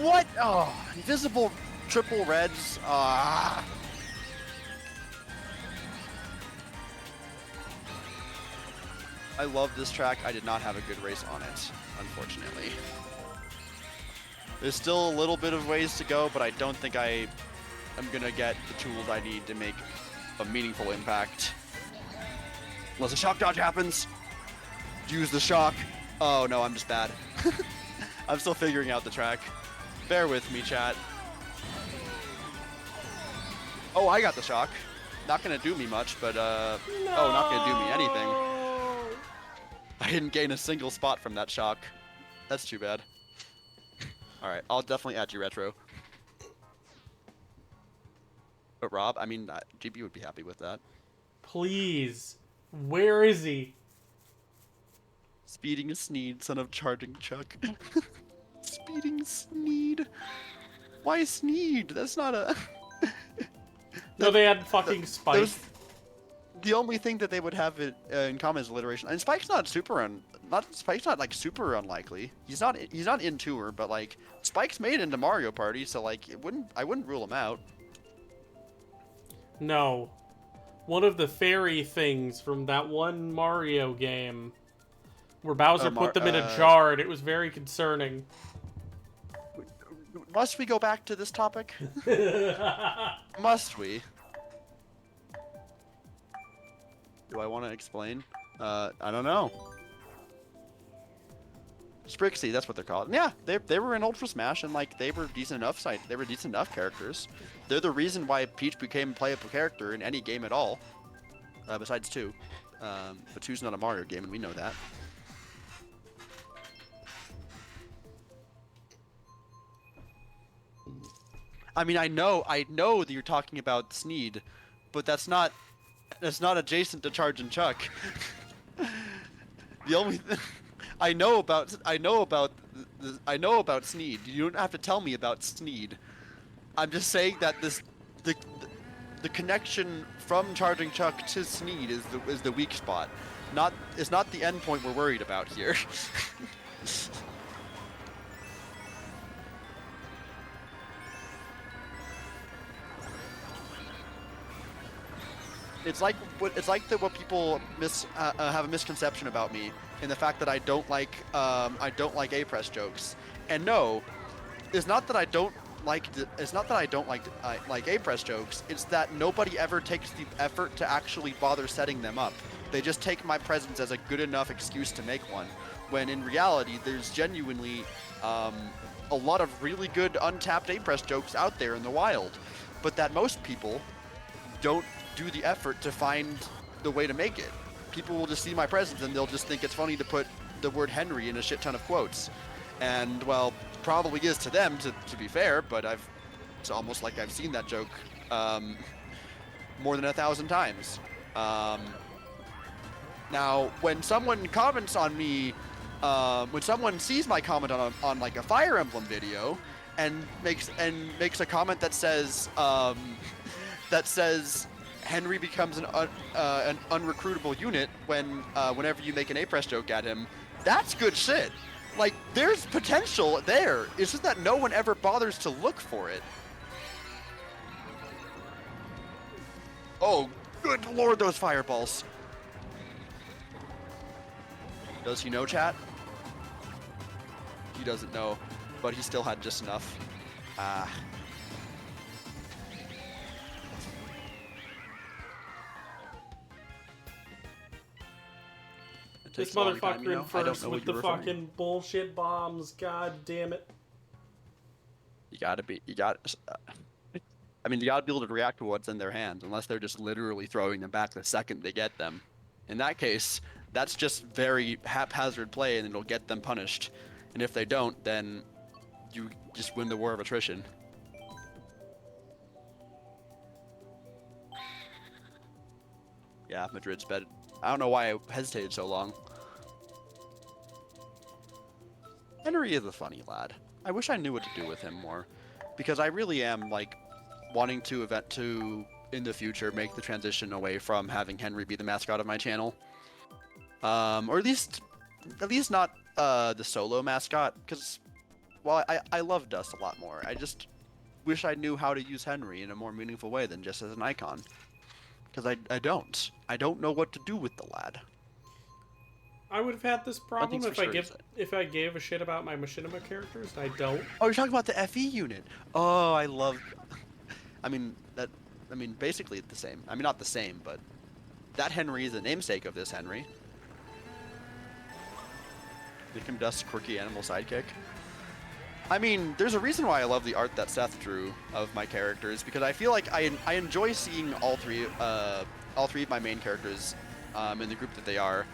What? Oh, invisible triple reds. Ah. I love this track. I did not have a good race on it, unfortunately. There's still a little bit of ways to go, but I don't think I am gonna get the tools I need to make a meaningful impact. Unless a shock dodge happens. Use the shock. Oh no, I'm just bad. I'm still figuring out the track. Bear with me, chat. Oh, I got the shock. Not gonna do me much, but No! oh, not gonna do me anything. I didn't gain a single spot from that shock. That's too bad. Alright, I'll definitely add you, Retro. But Rob, I mean, GB would be happy with that. Please. Where is he? Speeding Sneed, son of Charging Chuck. Speeding Sneed. Why Sneed? That's not a. No, they had that- fucking Spike. The only thing that they would have in common is alliteration. And Spike's not Spike's not like super unlikely. He's not in tour, but like Spike's made into Mario Party, so like I wouldn't rule him out. No. One of the fairy things from that one Mario game where Bowser put them in a jar and it was very concerning. Must we go back to this topic? Must we? Do I want to explain? I don't know. Sprixie, that's what they're called. Yeah, they were in Ultra Smash and like they were decent enough they were decent enough characters. They're the reason why Peach became a playable character in any game at all. Besides 2. But 2's not a Mario game and we know that. I mean, I know that you're talking about Sneed, but that's not adjacent to Charge and Chuck. The only I know about Sneed. You don't have to tell me about Sneed. I'm just saying that the connection from Charging Chuck to Sneed is the weak spot. It's not the end point we're worried about here. It's like what people have a misconception about me in the fact that I don't like A-press jokes. And no, it's not that I don't like A-press jokes. It's that nobody ever takes the effort to actually bother setting them up. They just take my presence as a good enough excuse to make one. When in reality, there's genuinely a lot of really good untapped A-press jokes out there in the wild, but that most people don't do the effort to find the way to make it. People will just see my presence and they'll just think it's funny to put the word Henry in a shit ton of quotes. And well, probably is to them, to be fair, but it's almost like I've seen that joke more than 1,000 times. Now, when someone comments on me, when someone sees my comment on like a Fire Emblem video and makes a comment that says Henry becomes an unrecruitable unit whenever you make an A-press joke at him, that's good shit. Like, there's potential there. It's just that no one ever bothers to look for it. Oh, good lord, those fireballs. Does he know, chat? He doesn't know, but he still had just enough. This motherfucker in first with the fucking bullshit bombs. God damn it. You gotta be able to react to what's in their hands, unless they're just literally throwing them back the second they get them. In that case, that's just very haphazard play and it'll get them punished. And if they don't, then you just win the war of attrition. Yeah, Madrid's bed. I don't know why I hesitated so long. Henry is a funny lad. I wish I knew what to do with him more, because I really am like wanting to in the future make the transition away from having Henry be the mascot of my channel, or at least not the solo mascot, because well, I love Dust a lot more. I just wish I knew how to use Henry in a more meaningful way than just as an icon. Because I don't know what to do with the lad. I would have had this problem if I gave a shit about my Machinima characters, and I don't. Oh, you're talking about the FE unit. Oh, I love. I mean basically the same. I mean not the same, but that Henry is the namesake of this Henry. Victim Dust's quirky animal sidekick. I mean, there's a reason why I love the art that Seth drew of my characters, because I feel like I enjoy seeing all three of my main characters in the group that they are,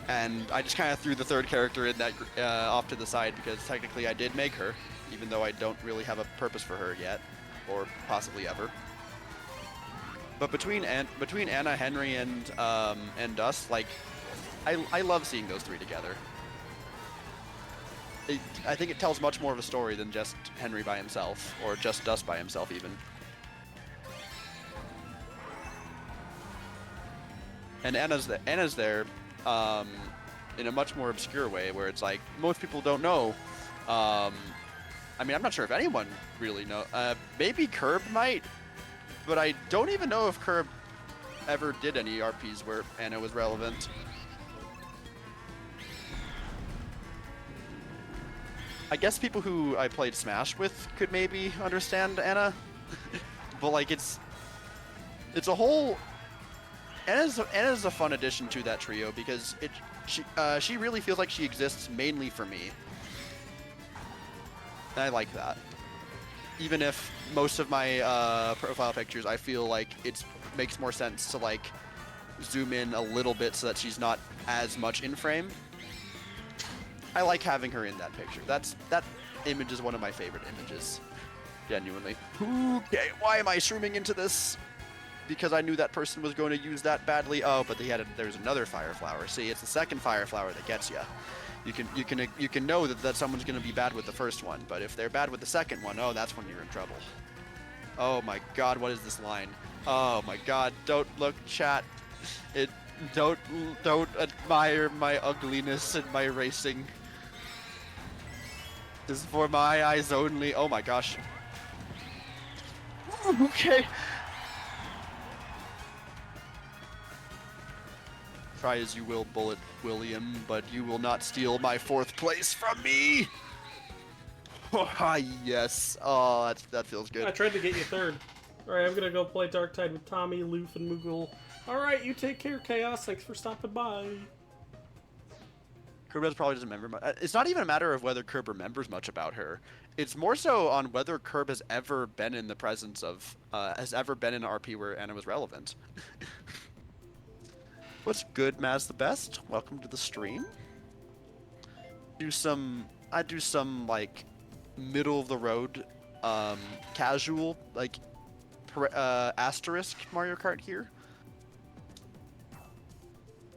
and I just kind of threw the third character in that off to the side because technically I did make her, even though I don't really have a purpose for her yet, or possibly ever. But between Anna, Henry, and Dust, like, I love seeing those three together. I think it tells much more of a story than just Henry by himself, or just Dust by himself even. And Anna's there in a much more obscure way, where it's like most people don't know. I mean, I'm not sure if anyone really know. Maybe Curb might, but I don't even know if Curb ever did any RPs where Anna was relevant. I guess people who I played Smash with could maybe understand Anna, but like it's a whole. Anna's a fun addition to that trio because she really feels like she exists mainly for me. And I like that. Even if most of my profile pictures, I feel like it makes more sense to like zoom in a little bit so that she's not as much in frame. I like having her in that picture. That image is one of my favorite images, genuinely. Okay, why am I streaming into this? Because I knew that person was going to use that badly. Oh, but there's another fire flower. See, it's the second fire flower that gets you. You can know that someone's going to be bad with the first one, but if they're bad with the second one, oh, that's when you're in trouble. Oh my God, what is this line? Oh my God, don't look, chat. Don't admire my ugliness and my racing. This is for my eyes only. Oh my gosh. Okay. Try as you will, Bullet William, but you will not steal my 4th place from me. Oh, yes. Oh, that feels good. I tried to get you 3rd. Alright, I'm gonna go play Darktide with Tommy, Loof, and Moogle. Alright, you take care, Chaos. Thanks for stopping by. Kerb probably doesn't remember much. It's not even a matter of whether Kerb remembers much about her. It's more so on whether Kerb has ever been in the presence of, has ever been in an RP where Anna was relevant. What's good, Maz the Best? Welcome to the stream. I do some like middle of the road, casual like asterisk Mario Kart here,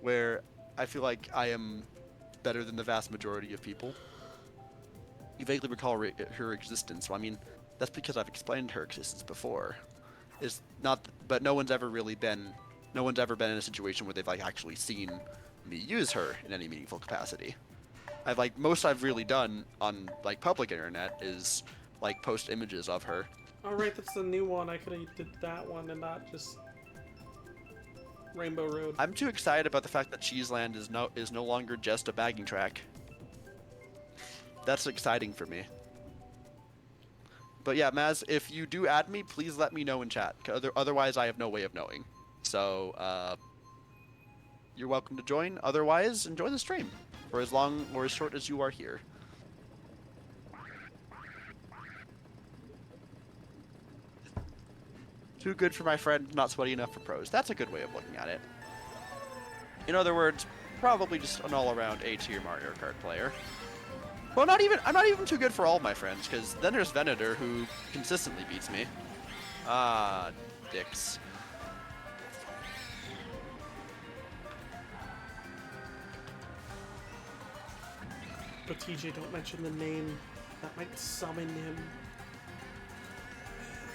where I feel like I am better than the vast majority of people. You vaguely recall her existence. Well, I mean, that's because I've explained her existence before. It's not, but no one's ever been in a situation where they've like actually seen me use her in any meaningful capacity. Most I've really done on like public internet is like post images of her. Alright, that's the new one. I could have did that one and not just Rainbow Road. I'm too excited about the fact that Cheeseland is no longer just a bagging track. That's exciting for me. But yeah, Maz, if you do add me, please let me know in chat. Otherwise, I have no way of knowing. So, you're welcome to join. Otherwise, enjoy the stream for as long or as short as you are here. Too good for my friend, not sweaty enough for pros. That's a good way of looking at it. In other words, probably just an all-around A-tier Mario Kart player. Well, I'm not even too good for all of my friends, because then there's Venator, who consistently beats me. Ah, dicks. But TJ, don't mention the name. That might summon him.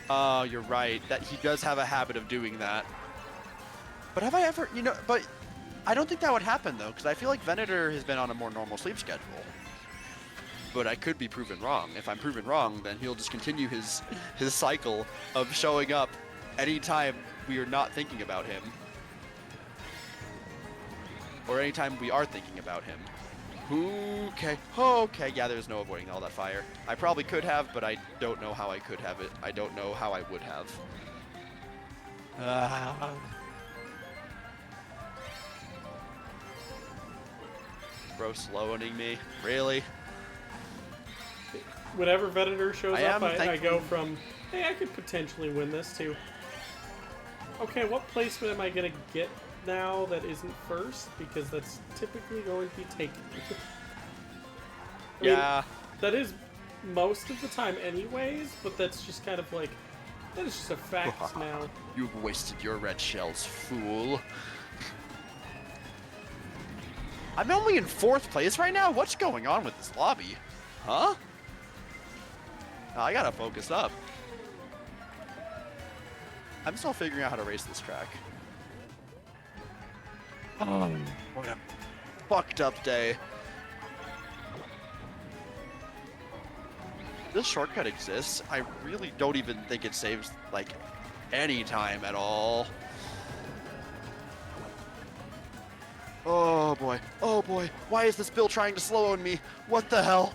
Oh, you're right. That he does have a habit of doing that. But have I ever, but I don't think that would happen, though, because I feel like Venator has been on a more normal sleep schedule. But I could be proven wrong. If I'm proven wrong, then he'll just continue his cycle of showing up anytime we are not thinking about him. Or anytime we are thinking about him. Okay. Okay, yeah, there's no avoiding all that fire. I probably could have, but I don't know how I could have it. I don't know how I would have. Bro, slowing me? Really? Whenever Venator shows up, I go thankful. from, hey, I could potentially win this, to, okay, what placement am I going to get now that isn't first? Because that's typically going to be taken. I mean, Yeah. that is most of the time anyways, but that's just kind of like That is just a fact now. You've wasted your red shells, fool. I'm only in 4th place right now? What's going on with this lobby? Huh? I gotta focus up. I'm still figuring out how to race this track. Oh, what a fucked up day. This shortcut exists. I really don't even think it saves, like, any time at all. Oh boy. Oh boy. Why is this Bill trying to slow on me? What the hell?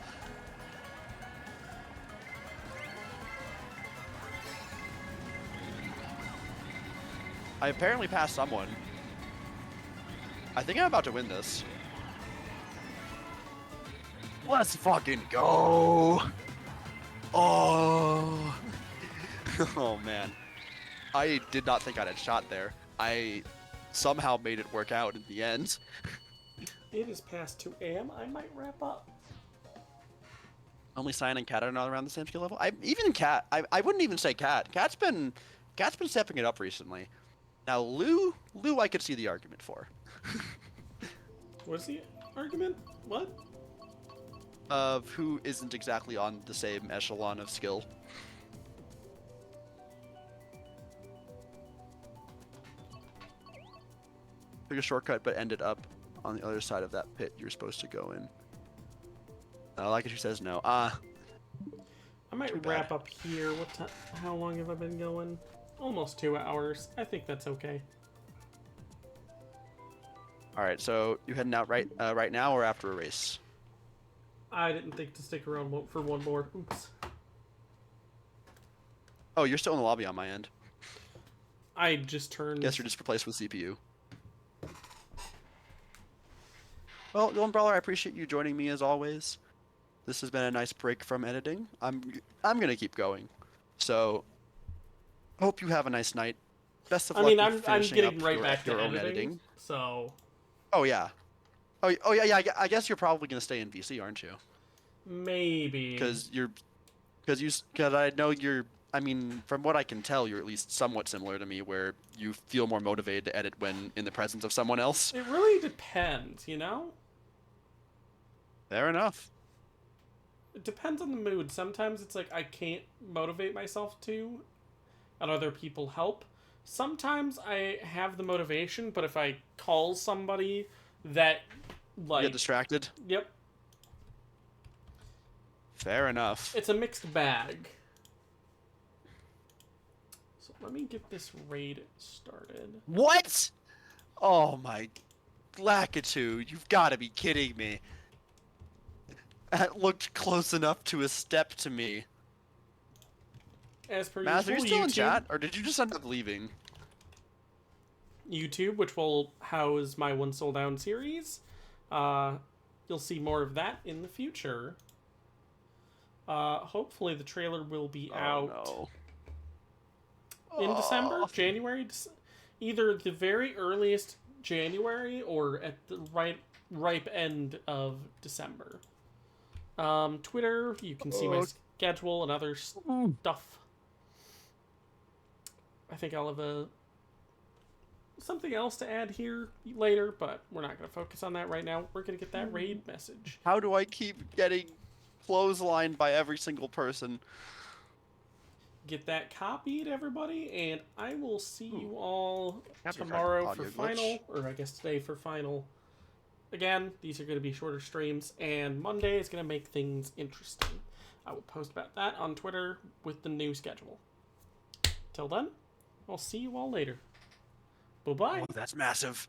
I apparently passed someone. I think I'm about to win this. Let's fucking go! Oh! Oh man. I did not think I'd had shot there. I somehow made it work out in the end. It is past 2 a.m. I might wrap up. Only Cyan and Cat are not around the same skill level. Even Cat. I wouldn't even say Cat. Cat's been stepping it up recently. Now Lou, I could see the argument for. What's the argument? What? Of who isn't exactly on the same echelon of skill. Took a shortcut, but ended up on the other side of that pit you're supposed to go in. I like it. She says no. I might wrap up here. How long have I been going? Almost 2 hours. I think that's okay. All right, so you heading out right now or after a race? I didn't think to stick around for one more. Oops. Oh, you're still in the lobby on my end. I just turned. Guess you're just replaced with CPU. Well, Dylan Brawler, I appreciate you joining me as always. This has been a nice break from editing. I'm gonna keep going. So, hope you have a nice night. Best of luck. I'm finishing getting up right back to your own editing. So. Oh yeah. Oh yeah. I guess you're probably gonna stay in VC, aren't you? Maybe. Because I know you're. I mean, from what I can tell, you're at least somewhat similar to me, where you feel more motivated to edit when in the presence of someone else. It really depends, you know? Fair enough. It depends on the mood. Sometimes it's like I can't motivate myself to, and other people help. Sometimes I have the motivation, but if I call somebody that, like... Get distracted? Yep. Fair enough. It's a mixed bag. So let me get this raid started. What? Oh my... Lakitu, you've got to be kidding me. That looked close enough to a step to me. As per Math, are you usual, still in YouTube, chat, or did you just end up leaving? YouTube, which will house my One Soul Down series. You'll see more of that in the future. Hopefully the trailer will be out in December, January, either the very earliest January or at the ripe end of December. Twitter, you can see my schedule and other stuff. I think I'll have something else to add here later, but we're not going to focus on that right now. We're going to get that raid message. How do I keep getting clotheslined by every single person? Get that copied, everybody, and I will see you all tomorrow for final, or I guess today for final. Again, these are going to be shorter streams, and Monday is going to make things interesting. I will post about that on Twitter with the new schedule. Till then, I'll see you all later. Bye-bye. Oh, that's massive.